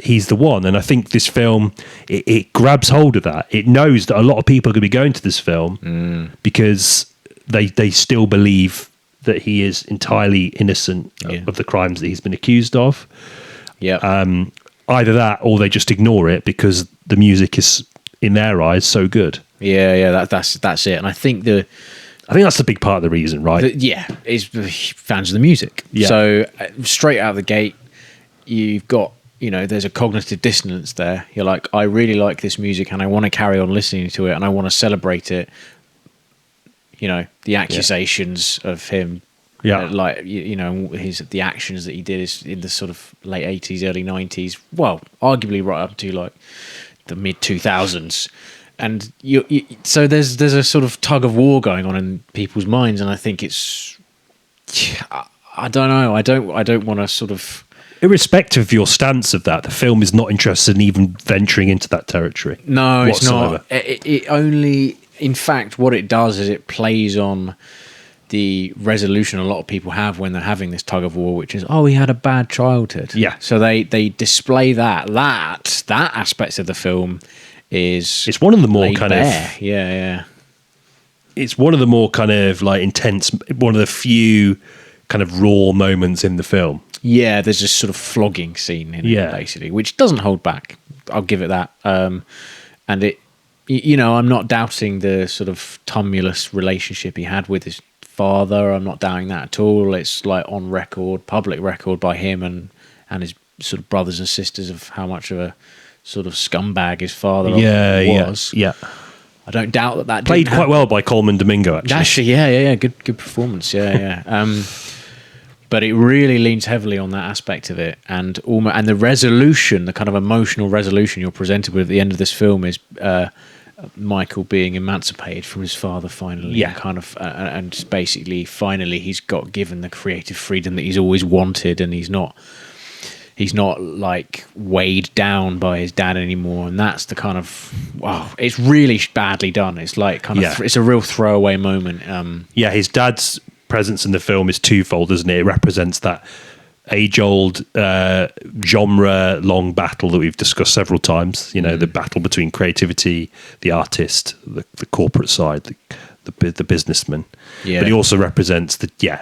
he's the one. And I think this film, it grabs hold of that. It knows that a lot of people are going to be going to this film because they still believe that he is entirely innocent of the crimes that he's been accused of. Either that or they just ignore it because the music is, in their eyes, so good. That's it. And I think that's a big part of the reason, right? Is fans of the music. So straight out of the gate, you've got, there's a cognitive dissonance there. You're like, I really like this music and I want to carry on listening to it and I want to celebrate it. The accusations of him, the actions that he did is in the sort of late 80s, early 90s, well, arguably right up to like the mid 2000s. And so there's a sort of tug of war going on in people's minds, and I think it's, I don't know, I don't want to sort of. Irrespective of your stance of that, the film is not interested in even venturing into that territory. No, whatsoever. It's not. It only, in fact, what it does is it plays on the resolution a lot of people have when they're having this tug of war, which is, he had a bad childhood. Yeah. So they display that aspect of the film. It's one of the more kind bare. of It's one of the more kind of like intense, one of the few kind of raw moments in the film. Yeah, there's this sort of flogging scene in it, basically, which doesn't hold back. I'll give it that. And it, I'm not doubting the sort of tumultuous relationship he had with his father. I'm not doubting that at all. It's like on record, public record by him and his sort of brothers and sisters of how much of a sort of scumbag his father was. Yeah. I don't doubt that played quite well by Coleman Domingo, actually. Good performance. But it really leans heavily on that aspect of it, and the resolution, the kind of emotional resolution you're presented with at the end of this film is Michael being emancipated from his father finally, and basically finally he's got given the creative freedom that he's always wanted, and he's not like weighed down by his dad anymore. And that's the kind of, it's really badly done. It's like kind of, it's a real throwaway moment. His dad's presence in the film is twofold, isn't it? It represents that age-old genre-long battle that we've discussed several times. The battle between creativity, the artist, the corporate side, the businessman. But he also represents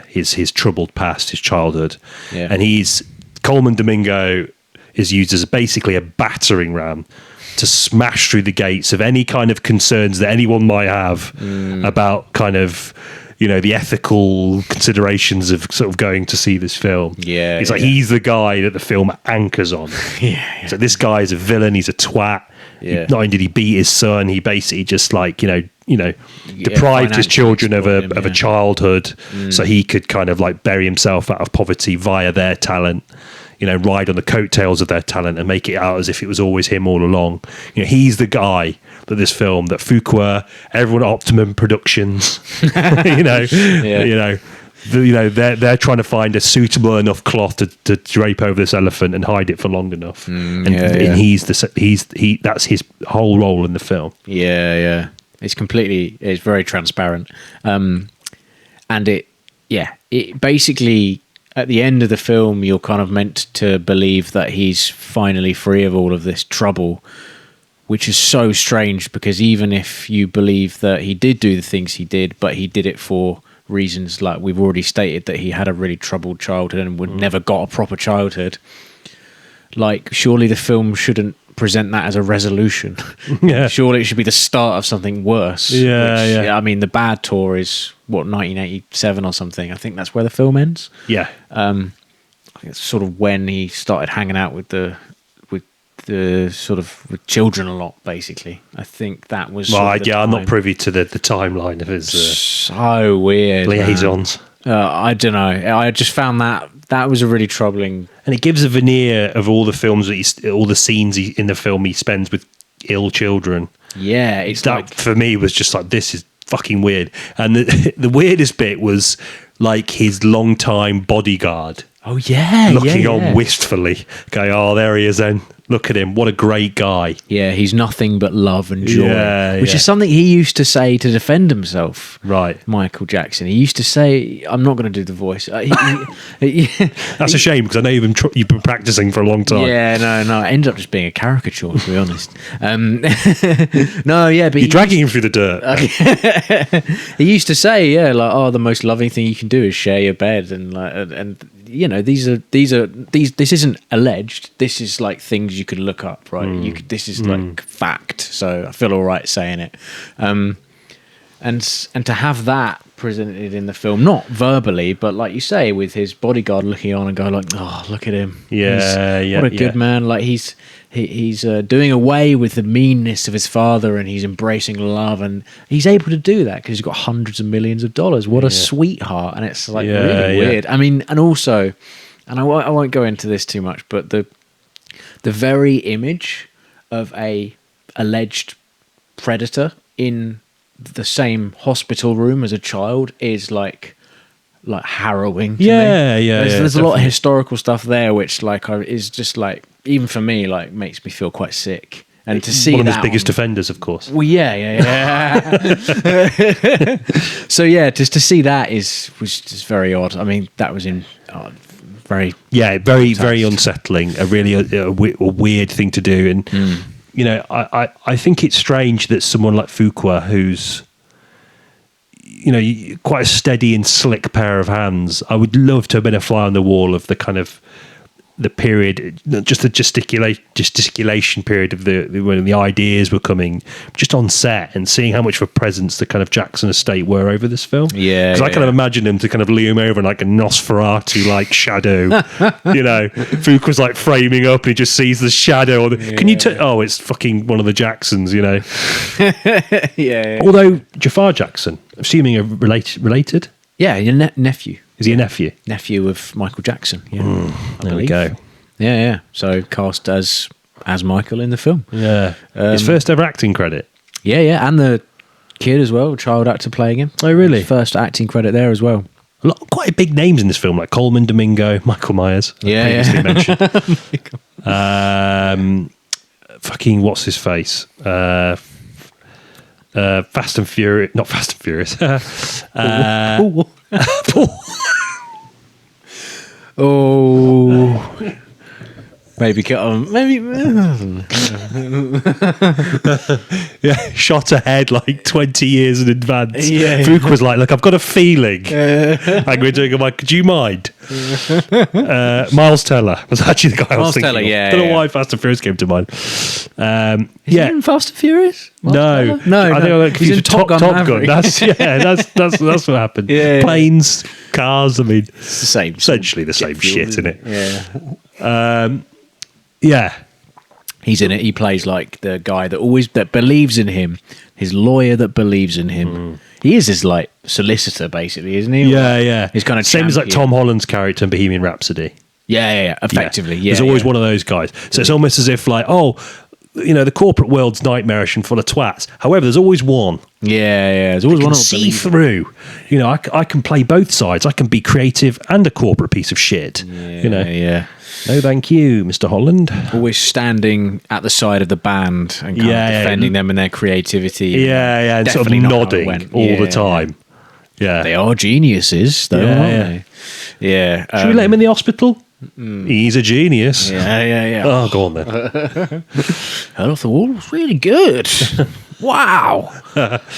his troubled past, his childhood, and he's Coleman Domingo is used as basically a battering ram to smash through the gates of any kind of concerns that anyone might have about kind of, the ethical considerations of sort of going to see this film. Yeah. It's like he's the guy that the film anchors on. Yeah. So this guy is a villain, he's a twat. Yeah. Not only did he beat his son, he basically just deprived his children of a childhood so he could kind of like bury himself out of poverty via their talent, ride on the coattails of their talent and make it out as if it was always him all along. He's the guy that this film, that Fuqua, everyone at Optimum Productions, they're trying to find a suitable enough cloth to drape over this elephant and hide it for long enough. And that's his whole role in the film. Yeah. It's very transparent. And it basically, at the end of the film, you're kind of meant to believe that he's finally free of all of this trouble, which is so strange, because even if you believe that he did do the things he did, but he did it for reasons like we've already stated, that he had a really troubled childhood and never got a proper childhood, like surely the film shouldn't present that as a resolution. Surely it should be the start of something worse. I mean, the bad tour is 1987 or something. I think that's where the film ends. It's sort of when he started hanging out with the children a lot, basically. I think that was I'm not privy to the timeline of his so weird liaisons. I don't know, I just found that was a really troubling, and it gives a veneer of all the films all the scenes in the film he spends with ill children. It's that like, for me was just like, this is fucking weird. And the weirdest bit was like his longtime bodyguard looking on wistfully, going, oh, there he is then. Look at him. What a great guy. Yeah, he's nothing but love and joy, which is something he used to say to defend himself. Right. Michael Jackson. He used to say, I'm not going to do the voice. That's a shame, because I know you've been practicing for a long time. Yeah, no. It ended up just being a caricature, to be honest. But you're dragging him through the dirt. He used to say, the most loving thing you can do is share your bed, and this isn't alleged. This is like things you could look up, right? This is like fact. So I feel all right saying it. And to have that presented in the film, not verbally, but like you say, with his bodyguard looking on and going like, oh, look at him. What a good man. Like he's doing away with the meanness of his father, and he's embracing love, and he's able to do that because he's got hundreds of millions of dollars. What a sweetheart. And it's like really weird. I mean, and also, and I won't go into this too much, but the very image of a alleged predator in the same hospital room as a child is like harrowing to me. There's a lot of historical stuff there which is just like, even for me, like makes me feel quite sick. And to see one of his biggest offenders, of course. Well, So just to see that was just very odd. I mean, that was very very unsettling. A really a weird thing to do. And I think it's strange that someone like Fuqua, who's quite a steady and slick pair of hands, I would love to have been a fly on the wall of the kind of the period, just the gesticulation period of when the ideas were coming, just on set, and seeing how much of a presence the kind of Jackson estate were over this film. Because I kind of imagine him to kind of loom over in like a Nosferatu like shadow. Fuqua was like framing up, and he just sees the shadow. Can you? It's fucking one of the Jacksons. Although Jafar Jackson, assuming are related. Yeah, your nephew. Is he a nephew? Nephew of Michael Jackson. Yeah, there we go. Yeah. So cast as Michael in the film. Yeah, his first ever acting credit. Yeah, and the kid as well, child actor playing him. Oh, really? His first acting credit there as well. Quite big names in this film, like Coleman Domingo, Michael Myers. Previously mentioned. Fucking what's his face? Fast and Furious, not Fast and Furious. Maybe cut on. Maybe. Yeah, shot ahead like 20 years in advance. Yeah. Fuqua was like, look, I've got a feeling. And we're doing, I'm like, do you mind? Miles Teller was actually the guy I was Miles thinking Teller, of. yeah, Don't know yeah. why Fast and Furious came to mind. Is Yeah. he in Fast and Furious? No, No, I think I got he's in confused with Top Gun Maverick. That's what happened. Yeah. Planes, cars. I mean, It's the same. essentially the same shit, isn't it? Yeah. Yeah, He's in it. He plays like the guy that believes in him, his lawyer that believes in him. He is his like solicitor, basically, isn't he? yeah. He's kind of same as like champion. Tom Holland's character in Bohemian Rhapsody. Yeah. Effectively, yeah. There's always one of those guys. So it's almost as if like, oh, the corporate world's nightmarish and full of twats. However, there's always one. Yeah. There's always I one. can see through. I can play both sides. I can be creative and a corporate piece of shit. Yeah. No, thank you, Mr. Holland. Always standing at the side of the band and kind of defending them and their creativity. Yeah, and sort of Definitely not how it nodding went. all the Yeah. time. Yeah. They are geniuses, though, Yeah, aren't yeah. they? Yeah. Should we let him in the hospital? He's a genius. Yeah. Oh, go on then. Heard off the wall was really good. Wow.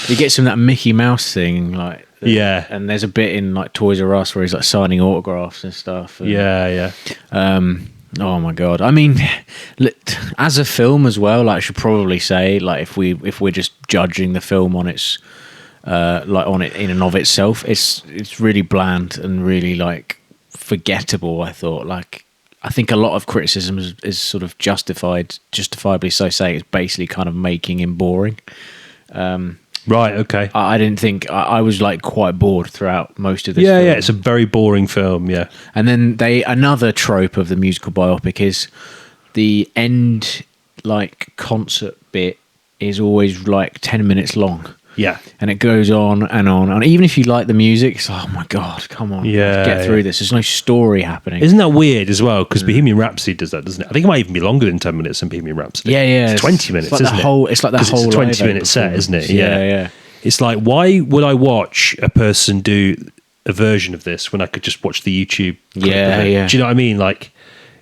He gets him that Mickey Mouse thing, like. Yeah. And there's a bit in like Toys R Us where he's like signing autographs and stuff. And, Yeah. oh my god! I mean, as a film as well, like I should probably say, like if we're just judging the film on its, like on it in and of itself, it's really bland and really like forgettable. I thought, like, I think a lot of criticism is sort of justifiably so saying it's basically kind of making him boring. Right, okay. I didn't think I was like quite bored throughout most of this. Yeah, film. it's a very boring film, yeah. And then another trope of the musical biopic is the end like concert bit is always like 10 minutes long. Yeah. And it goes on and on. And even if you like the music, it's like, oh my God, come on. Yeah, Get through this. There's no story happening. Isn't that weird as well? Because Bohemian Rhapsody does that, doesn't it? I think it might even be longer than 10 minutes than Bohemian Rhapsody. Yeah. It's 20 minutes, like isn't it? It's like the whole It's a Live 20-minute Aid set, isn't it? performance. Yeah. It's like, why would I watch a person do a version of this when I could just watch the YouTube clip of it? Yeah. Do you know what I mean? Like,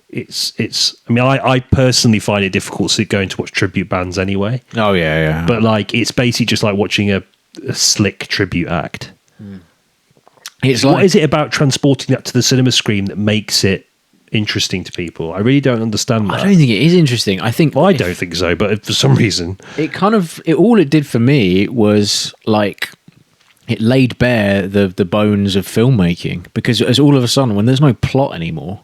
I personally find it difficult going to watch tribute bands anyway. Oh, yeah. But like, it's basically just like watching a slick tribute act. It's like, What is it about transporting that to the cinema screen that makes it interesting to people? I really don't understand that. I don't think it is interesting. I think I don't think so, but for some reason, all it did for me was like it laid bare the bones of filmmaking, because as all of a sudden when there's no plot anymore,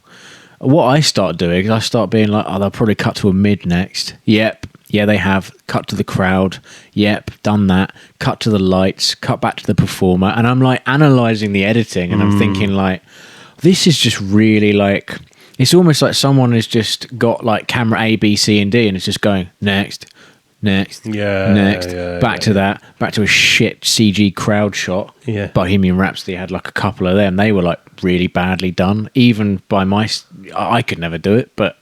what I start doing is I start being like, oh, they'll probably cut to a mid next. Yep. Yeah, they have. Cut to the crowd. Yep, done that. Cut to the lights. Cut back to the performer. And I'm like analysing the editing and I'm thinking like, this is just really like, it's almost like someone has just got like camera A, B, C, and D and it's just going next, next, back to that, back to a shit CG crowd shot. Yeah. Bohemian Rhapsody had like a couple of them. They were like really badly done. Even by I could never do it, but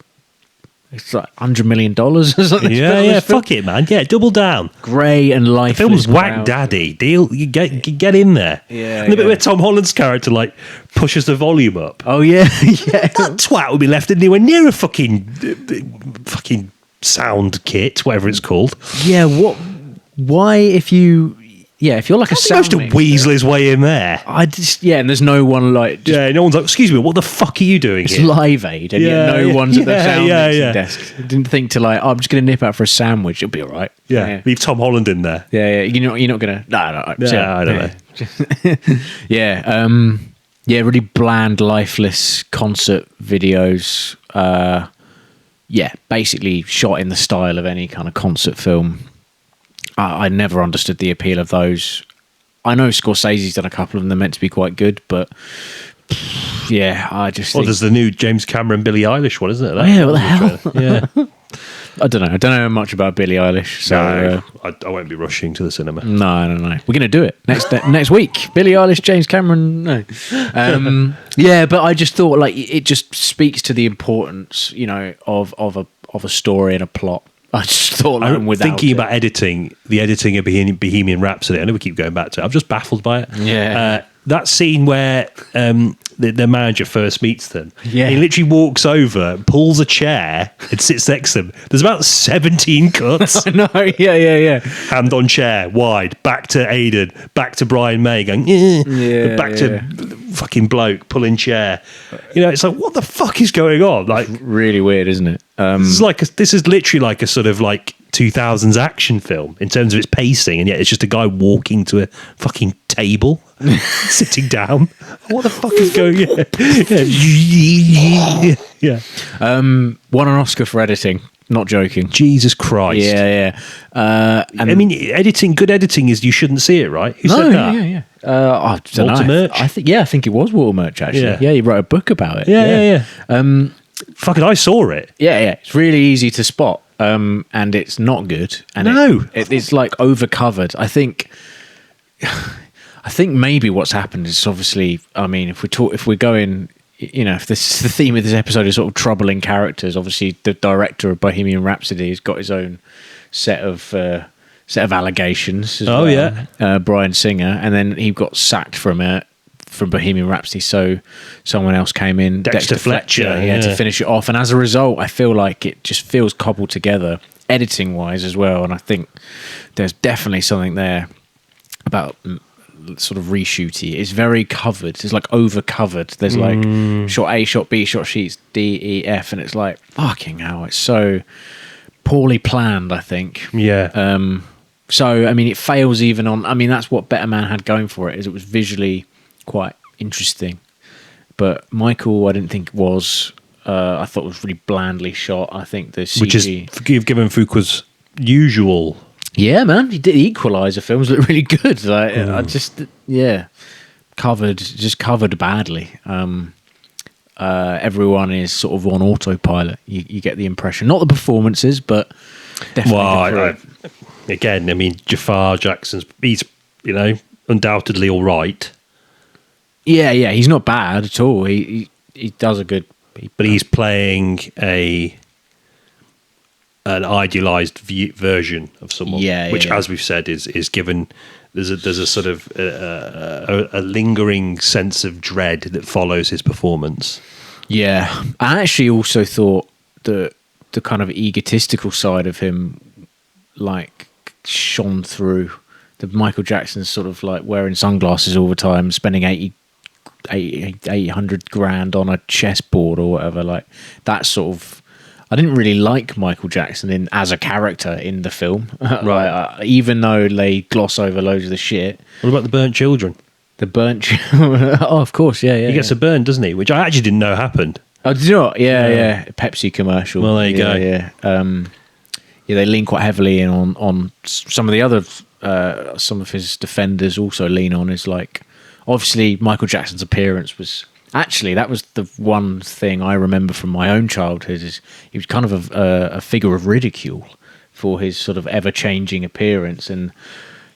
it's like $100 million or something. yeah, fuck it, man. Yeah, double down. Grey and lifeless. The film's whack crowd. daddy. Deal, you get in there. Yeah, and the bit where Tom Holland's character like pushes the volume up. Oh yeah, yeah. That twat would be left anywhere near a fucking sound kit, whatever it's called. Yeah, what? Why if you're like a He sound managed to mixer, weasel his way in there. and there's no one like just, Yeah, no one's like, excuse me, what the fuck are you doing it's here? Live Aid, and yet no Yeah, one's at the yeah, sound yeah, mixing yeah. desk. Didn't think to like, oh, I'm just going to nip out for a sandwich. It'll be all right. Yeah, leave Tom Holland in there. Yeah. You're not going to. No. I don't know. Yeah, really bland, lifeless concert videos. Basically shot in the style of any kind of concert film. I never understood the appeal of those. I know Scorsese's done a couple of them. They're meant to be quite good, but yeah, I just think... there's the new James Cameron Billie Eilish one, isn't it? Oh, yeah, what the hell? Yeah. I don't know much about Billie Eilish, so... I won't be rushing to the cinema. No. We're going to do it next week. Billie Eilish, James Cameron, no. Yeah, but I just thought, like, it just speaks to the importance, of a story and a plot. I just thought that without thinking it. about the editing of Bohemian Rhapsody, I know we keep going back to it. I'm just baffled by it. Yeah. that scene where the manager first meets them. Yeah. He literally walks over, pulls a chair, and sits next to them. There's about 17 cuts. No, yeah. Hand on chair, wide, back to Aidan, back to Brian May, going, back to fucking bloke, pulling chair. You know, it's like, what the fuck is going on? Like, really weird, isn't it? this is literally like a sort of like 2000s action film in terms of its pacing, and yet it's just a guy walking to a fucking table, sitting down. What the fuck is going on? Yeah. Won an Oscar for editing. Not joking. Jesus Christ. Yeah. I mean, good editing is you shouldn't see it, right? Who said that? Yeah. I don't Walter know. Murch? I think it was Walter Murch, actually. Yeah, he wrote a book about it. Yeah. Fucking, I saw it. Yeah. It's really easy to spot, and it's not good. And it's like overcovered. I think maybe what's happened is obviously, I mean, if we're going, you know, if the theme of this episode is sort of troubling characters, obviously the director of Bohemian Rhapsody has got his own set of allegations. Bryan Singer, and then he got sacked from Bohemian Rhapsody, so someone else came in, Dexter Fletcher, to finish it off. And as a result, I feel like it just feels cobbled together, editing wise as well. And I think there's definitely something there about sort of reshooty. It's very covered. It's like over covered. There's like shot A, shot B, shot sheets D, E, F, and it's like fucking hell. It's so poorly planned, I think. Yeah. So I mean, it fails even on. I mean, that's what Better Man had going for it. Is it was visually quite interesting, but Michael, I didn't think was. I thought it was really blandly shot. I think the CG, which is given Fuqua's usual. Yeah, man, he did. The Equalizer films look really good. Like, I just covered badly. Everyone is sort of on autopilot. You get the impression, not the performances, but definitely. Again, I mean, Jafar Jackson's, he's, you know, undoubtedly all right. Yeah, he's not bad at all. He does a good. But he's playing an idealized version of someone, which, as we've said, is given. There's a sort of a lingering sense of dread that follows his performance. Yeah, I actually also thought that the kind of egotistical side of him, like, shone through. The Michael Jackson's sort of like wearing sunglasses all the time, spending 800 grand on a chessboard or whatever. Like, that sort of. I didn't really like Michael Jackson as a character in the film, right? Even though they gloss over loads of the shit. What about the burnt children? The burnt children? Oh, of course, yeah. He gets a burn, doesn't he? Which I actually didn't know happened. Oh, did you not? Yeah. Pepsi commercial. Well, there you go. Yeah. They lean quite heavily in on some of the other. Some of his defenders also lean on is like, obviously Michael Jackson's appearance was. Actually, that was the one thing I remember from my own childhood. Is he was kind of a figure of ridicule for his sort of ever-changing appearance, and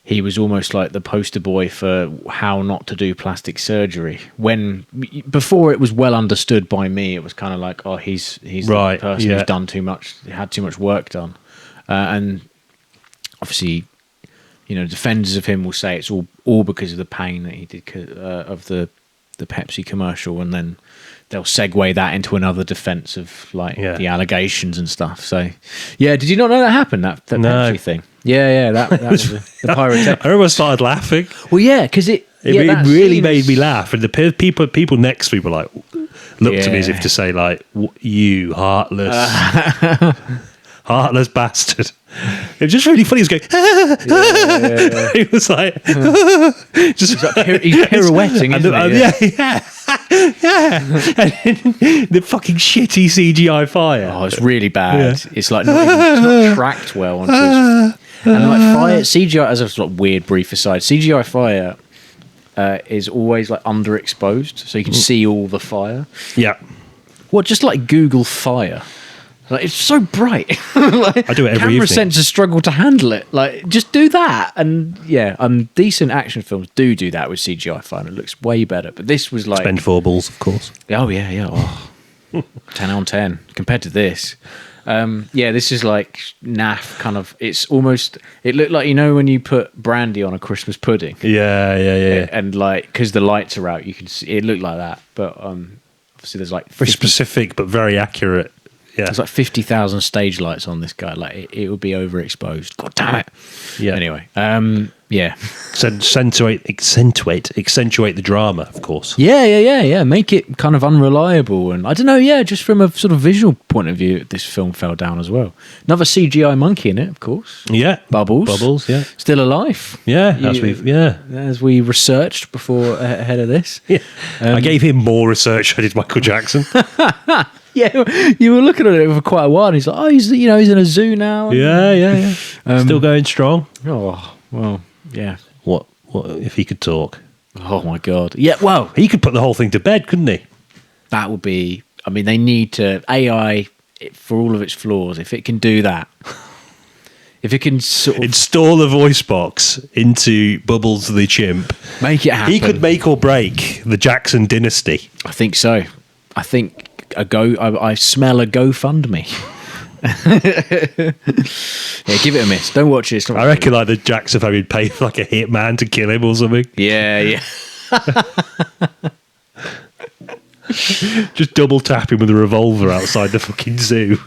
he was almost like the poster boy for how not to do plastic surgery. When before it was well understood by me, it was kind of like, oh, he's the person who's done too much, had too much work done, and obviously, you know, defenders of him will say it's all because of the pain that he did of the Pepsi commercial, and then they'll segue that into another defense of like the allegations and stuff. So, yeah, did you not know that happened? That Pepsi thing? Yeah, that was the pyrotechnics. I almost started laughing. Well, yeah, because it really made me laugh, and the people next to me were like, looked at me as if to say like, "You heartless." Heartless bastard. It was just really funny. He was going, He was like, just he's pirouetting, isn't he? Yeah. And the fucking shitty CGI fire. Oh, it's really bad. It's like it's not tracked well onto his, and like fire CGI, as a sort of weird brief aside, CGI fire is always like underexposed, so you can see all the fire. Yeah. Just like Google fire. Like, it's so bright. Like, I do it every camera evening. sensors struggle to handle it. Like, just do that. And yeah, decent action films do that with CGI fire. It looks way better. But this was like Expendables, of course. Oh yeah. Oh, 10 on 10 compared to this. This is like naff kind of. It's almost. It looked like, you know, when you put brandy on a Christmas pudding. Yeah. And like, because the lights are out, you can see it looked like that. But obviously, there's like very specific but very accurate. Yeah, there's like 50,000 stage lights on this guy. Like it would be overexposed. God damn it. Yeah. Anyway, yeah. Accentuate the drama, of course. Yeah. Make it kind of unreliable, and I don't know. Yeah, just from a sort of visual point of view, this film fell down as well. Another CGI monkey in it, of course. Yeah, Bubbles. Yeah, still alive. Yeah, as we researched before ahead of this. Yeah, I gave him more research than I did Michael Jackson. Yeah, you were looking at it for quite a while, and he's like, he's in a zoo now. Yeah. Still going strong. Oh, well, yeah. What if he could talk? Oh my God. Yeah, well, he could put the whole thing to bed, couldn't he? That would be, I mean, they need to, AI, for all of its flaws, if it can do that, if it can sort of install a voice box into Bubbles the chimp, make it happen. He could make or break the Jackson dynasty. I think so. I think I smell a GoFundMe. Yeah, give it a miss. Don't watch it. I reckon like the Jackson family would pay for like a hitman to kill him or something. Yeah. Just double tap him with a revolver outside the fucking zoo.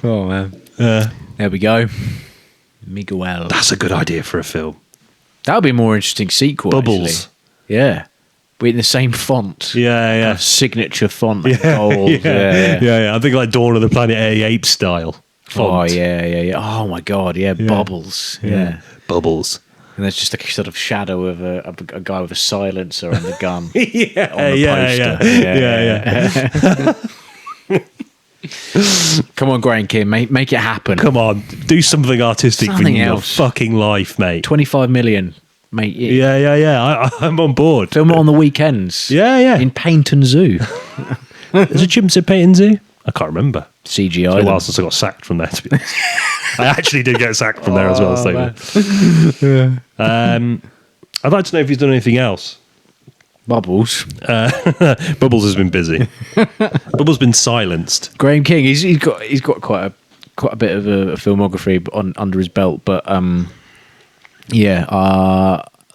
Oh man. There we go. Miguel. That's a good idea for a film. That would be a more interesting sequel. Bubbles. Actually. Yeah. We're in the same font. Yeah. Kind of signature font. Like Yeah. gold. Yeah. I think like Dawn of the Planet of the Apes style font. Oh, yeah. Oh, my God. Yeah. Bubbles. Yeah. Bubbles. And there's just a sort of shadow of a guy with a silencer and a gun. Yeah. On the poster. Come on, Graham King, make it happen. Come on, do something artistic Something for your else. fucking life, mate. 25 million, mate. Yeah. I'm on board. Film it on the weekends. Yeah. In Paynton Zoo. Is it chimps at Peyton Zoo? I can't remember. CGI. It's been a while since I got sacked from there, to be honest. I actually did get sacked from there as well. So. I'd like to know if he's done anything else. Bubbles. Bubbles has been busy. Bubbles been silenced. Graham King. He's got quite a bit of a filmography under his belt, but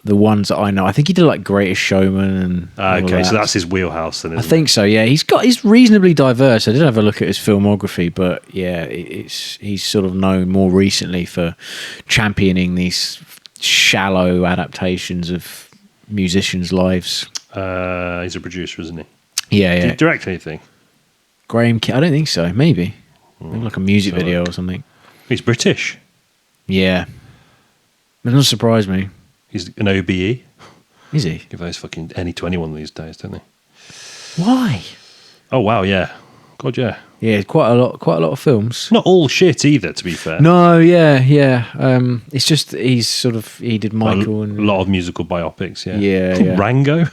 the ones that I know, I think he did like Greatest Showman and Okay, so that's his wheelhouse then, isn't I think so, yeah. He's reasonably diverse. I did have a look at his filmography, but yeah, he's sort of known more recently for championing these shallow adaptations of musicians' lives. He's a producer, isn't he? Yeah. Did he direct anything? Graham King, I don't think so. Maybe like a music video or something. He's British. Yeah. It doesn't surprise me. He's an OBE. Is he? Give those fucking any to anyone these days, don't they? Why? Oh wow, yeah. God, yeah. Yeah, quite a lot of films. Not all shit either, to be fair. No, yeah. It's just he did Michael and A lot of musical biopics, yeah. Yeah. Rango?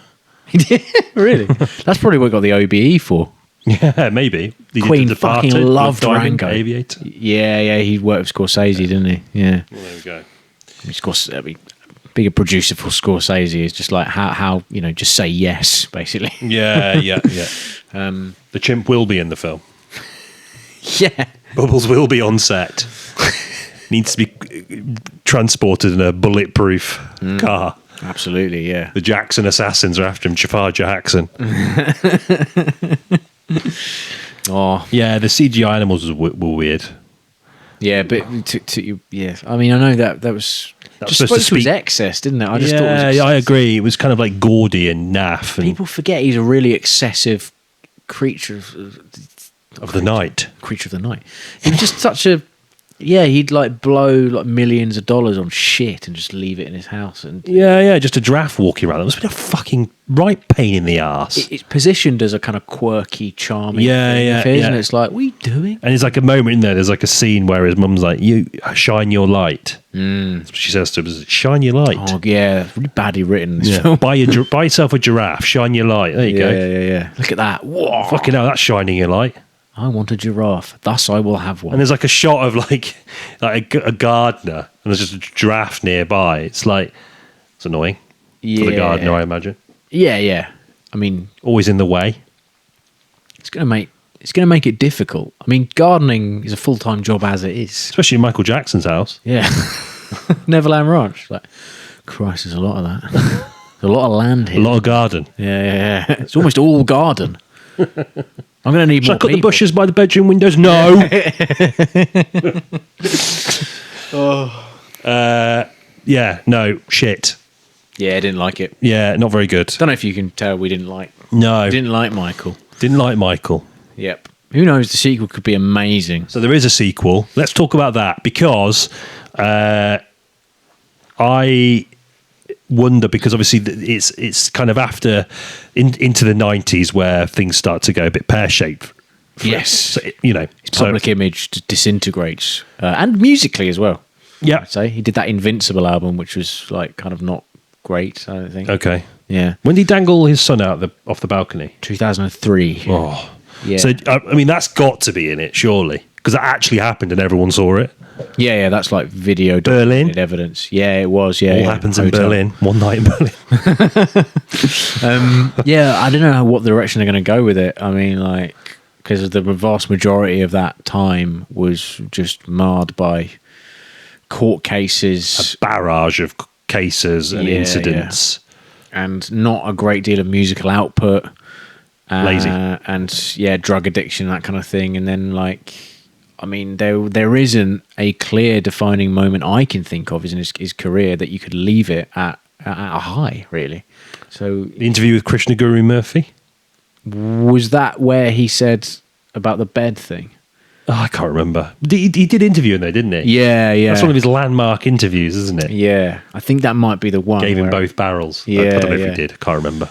He did? Really? That's probably what he got the OBE for. Yeah, maybe. He did Queen The Departed, fucking loved Blood Diamond, Rango. Aviator. Yeah, he worked with Scorsese, didn't he? Yeah. Well, there we go. Being a producer for Scorsese is just like how just say yes, basically. Yeah. The chimp will be in the film. Yeah. Bubbles will be on set. Needs to be transported in a bulletproof car. Absolutely, yeah. The Jackson assassins are after him, Jafar Jackson. Oh. Yeah, the CGI animals were weird. Yeah, but yeah. I mean, I know that was just supposed to be excess, didn't it? I just thought it was excessive. I agree. It was kind of like gaudy and naff. And people forget he's a really excessive creature of the night. Creature of the night. He was just such a he'd like blow like millions of dollars on shit and just leave it in his house. And just a giraffe walking around. It must be a fucking right pain in the arse. It's positioned as a kind of quirky, charming thing, and it's like, what are you doing? And there's like a moment in there, there's like a scene where his mum's like, you shine your light. That's what she says to him, is shine your light. Oh yeah, really badly written, this film. Buy yourself a giraffe, shine your light. There you go. Yeah. Look at that. Whoa. Fucking hell, that's shining your light. I want a giraffe, thus I will have one. And there's like a shot of like a gardener, and there's just a giraffe nearby. It's like, it's annoying for the gardener, I imagine. Yeah. I mean, always in the way. It's going to make it difficult. I mean, gardening is a full-time job as it is, Especially in Michael Jackson's house. Yeah, Neverland Ranch. Like, Christ, there's a lot of that. There's a lot of land here. A lot of garden. Yeah. It's almost all garden. I'm going to need Should more I cut the people. bushes by the bedroom windows? No. Yeah, no, shit. Yeah, I didn't like it. Yeah, not very good. Don't know if you can tell we didn't like Michael. Didn't like Michael. Yep. Who knows? The sequel could be amazing. So there is a sequel. Let's talk about that because I wonder, because obviously it's kind of after into the 90s where things start to go a bit pear-shaped. Yes. So, you know, His public image disintegrates. And musically as well. Yeah. I'd say. He did that Invincible album, which was like kind of not great, I don't think. Okay. Yeah. When did he dangle his son out off the balcony? 2003. Oh. Yeah. So, I mean, that's got to be in it, surely. Because that actually happened and everyone saw it. Yeah, that's like video Berlin? documented evidence. Yeah, it was. Yeah, All happens in Hotel. Berlin. One night in Berlin. Yeah, I don't know what direction they're going to go with it. I mean, like, because the vast majority of that time was just marred by court cases. Barrage of cases and incidents. And not a great deal of musical output. Lazy. And, yeah, drug addiction, that kind of thing. And then, like, I mean, there isn't a clear defining moment I can think of in his career that you could leave it at a high, really. So The interview with Krishna Guru Murphy? was that where he said about the bed thing? Oh, I can't remember. He did interview him though, didn't he? Yeah. That's one of his landmark interviews, isn't it? Yeah, I think that might be the one. Gave him where both barrels. Yeah, I don't know if yeah. he did. I can't remember.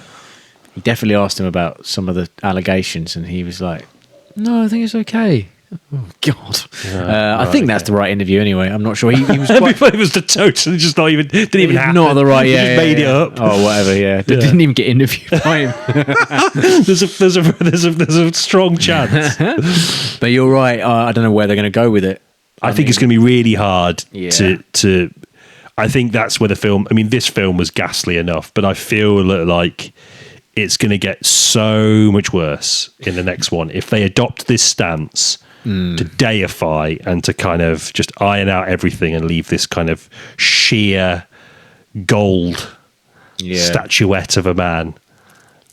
He definitely asked him about some of the allegations, and he was like, "No, I think it's okay." Oh God, I think that's the right interview. Anyway, I'm not sure. He was quite. It was the total, just not even, didn't even happen. Not the right. He Yeah, just made it yeah. up. Oh, whatever. Yeah, they didn't even get interviewed by him. There's a strong chance. But you're right. I don't know where they're going to go with it. I think it's going to be really hard Yeah. to. I think that's where the film. I mean, this film was ghastly enough, but I feel like it's going to get so much worse in the next one if they adopt this stance to deify and to kind of just iron out everything and leave this kind of sheer gold statuette of a man.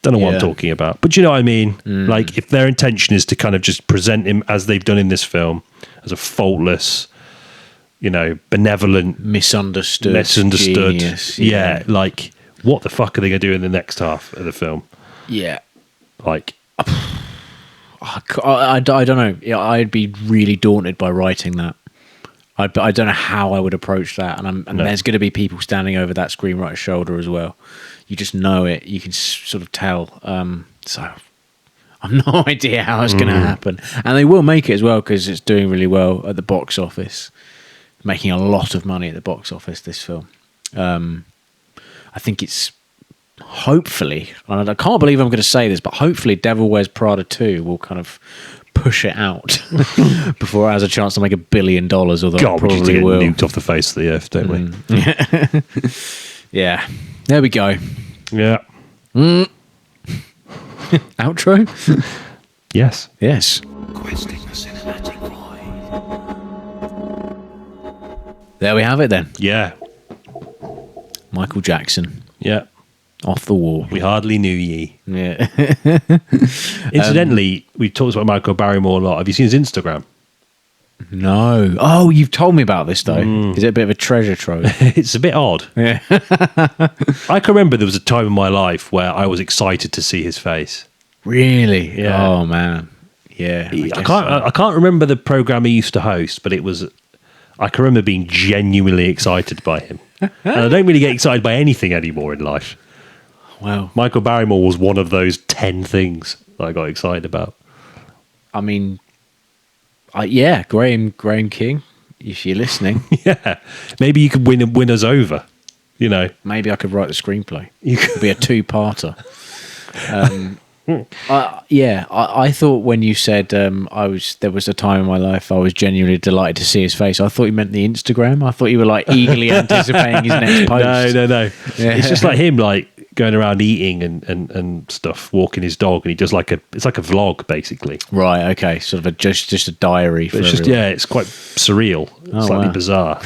Don't know what I'm talking about, but you know what I mean? Like, if their intention is to kind of just present him as they've done in this film, as a faultless, you know, benevolent, misunderstood genius. Yeah, like, what the fuck are they going to do in the next half of the film? Yeah. Like, I don't know. Yeah, I'd be really daunted by writing that. I don't know how I would approach that. And there's going to be people standing over that screenwriter's shoulder as well. You just know it. You can sort of tell. So I've no idea how it's going to happen. And they will make it as well because it's doing really well at the box office. Making a lot of money at the box office, this film. I think it's hopefully, and I can't believe I'm going to say this, but hopefully Devil Wears Prada 2 will kind of push it out before it has a chance to make $1 billion, although God, it probably get will. nuked off the face of the earth, don't we? Yeah. There we go. Yeah. Outro? Yes. Yes. Questing the cinematic void. There we have it then. Yeah. Michael Jackson. Yeah. Off the wall. We hardly knew ye. Yeah. Incidentally, we talked about Michael Barrymore a lot. Have you seen his Instagram? No. Oh, you've told me about this though. Is it a bit of a treasure trove? It's a bit odd. Yeah. I can remember there was a time in my life where I was excited to see his face. Really? Yeah. Oh man. Yeah. I can't remember the program he used to host, but I can remember being genuinely excited by him. And I don't really get excited by anything anymore in life. Wow. Michael Barrymore was one of those 10 things that I got excited about. I mean, yeah, Graham King, if you're listening, Yeah. Maybe you could win us over, you know. maybe I could write the screenplay. You could. It'd be a two-parter. I thought when you said there was a time in my life I was genuinely delighted to see his face, I thought you meant the Instagram. I thought you were like eagerly anticipating his next post. No. Yeah. It's just like him, like, going around eating and stuff, walking his dog, and he does it's like a vlog basically. Right. Okay. Sort of just a diary. For It's just it's quite surreal, slightly bizarre.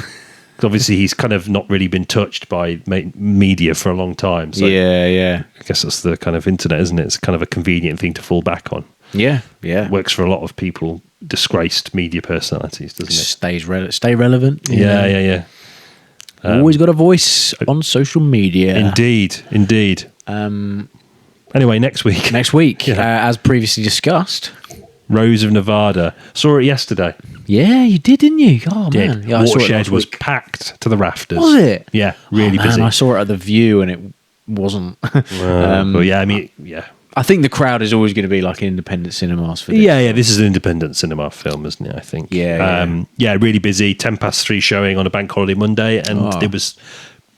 'Cause obviously he's kind of not really been touched by media for a long time. So yeah. I guess that's the kind of internet, isn't it? It's kind of a convenient thing to fall back on. Yeah. Works for a lot of people, disgraced media personalities, doesn't it? Stay relevant. Yeah. Always got a voice on social media. Indeed. Anyway, next week, as previously discussed, Rose of Nevada. Saw it yesterday. Yeah, you did, didn't you? Oh man, yeah, Watershed was packed to the rafters. Was it? Yeah, really busy. I saw it at the View, and it wasn't. Well, yeah, I mean, yeah. I think the crowd is always going to be like independent cinemas for this. Yeah. This is an independent cinema film, isn't it? I think. Yeah. Really busy. 3:10 showing on a bank holiday Monday, and there was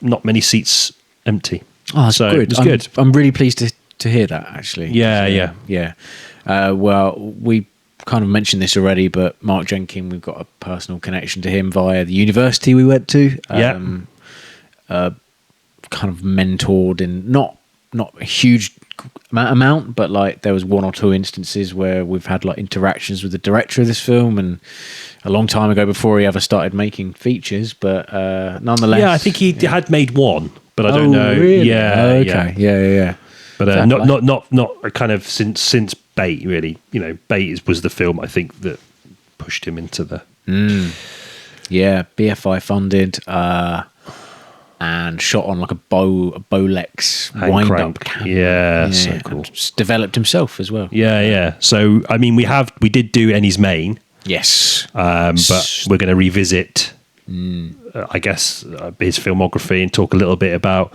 not many seats empty. Oh, that's so good. It was good. I'm really pleased to hear that. Actually. Yeah. Well, we kind of mentioned this already, but Mark Jenkins, we've got a personal connection to him via the university we went to. Kind of mentored in not a huge amount, but like there was one or two instances where we've had like interactions with the director of this film, and a long time ago before he ever started making features. But nonetheless, I think he had made one, but I don't know. Really? Yeah, okay, yeah. But not kind of since Bait, really. You know, Bait was the film I think that pushed him into the BFI funded and shot on like a Bolex wind-up camera. Yeah, so cool. Developed himself as well. Yeah. So I mean, we did do Ennie's Main. Yes, but we're going to revisit. I guess his filmography and talk a little bit about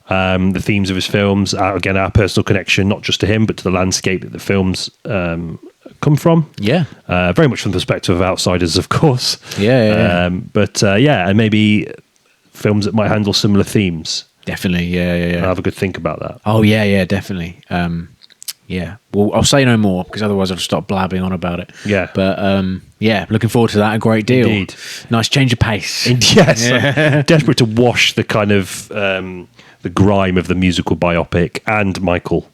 the themes of his films. Again, our personal connection, not just to him, but to the landscape that the films come from. Yeah. Very much from the perspective of outsiders, of course. Yeah. And maybe films that might handle similar themes. Definitely, yeah. I'll have a good think about that. Oh, yeah, definitely. Well, I'll say no more because otherwise I'll stop blabbing on about it. Yeah. But looking forward to that a great deal. Indeed. Nice change of pace. Yes. I'm desperate to wash the kind of the grime of the musical biopic and Michael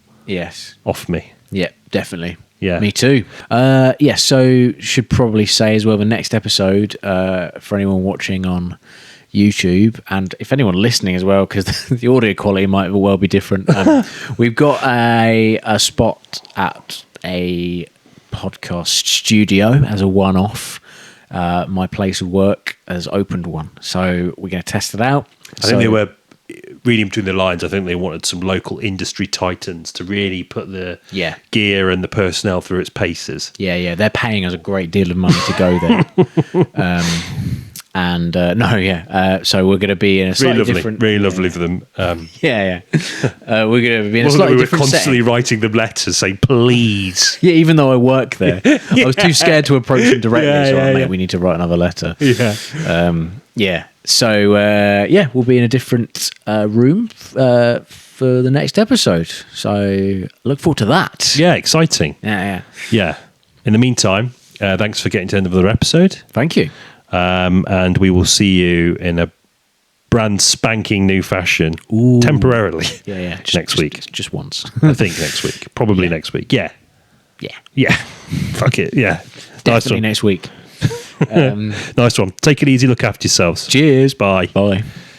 off me. Yeah, definitely. Yeah. Me too. So should probably say as well the next episode for anyone watching on YouTube, and if anyone listening as well, because the audio quality might well be different. We've got a spot at a podcast studio as a one-off. My place of work has opened one, so we're going to test it out. I think they were reading between the lines. I think they wanted some local industry titans to really put the gear and the personnel through its paces. Yeah, they're paying us a great deal of money to go there. So we're going to be in a slightly different... Really lovely for them. We're going to be in a slightly different setting. We were constantly writing them letters saying, please. Yeah, even though I work there. I was too scared to approach them directly, we need to write another letter. Yeah. So, we'll be in a different room for the next episode. So, look forward to that. Yeah, exciting. Yeah. In the meantime, thanks for getting to the end of another episode. Thank you. And we will see you in a brand spanking new fashion temporarily. Yeah. Next week. Just once. I think next week. Probably next week. Yeah. Fuck it. Yeah. Definitely next week. Nice one. Take it easy. Look after yourselves. Cheers. Bye. Bye.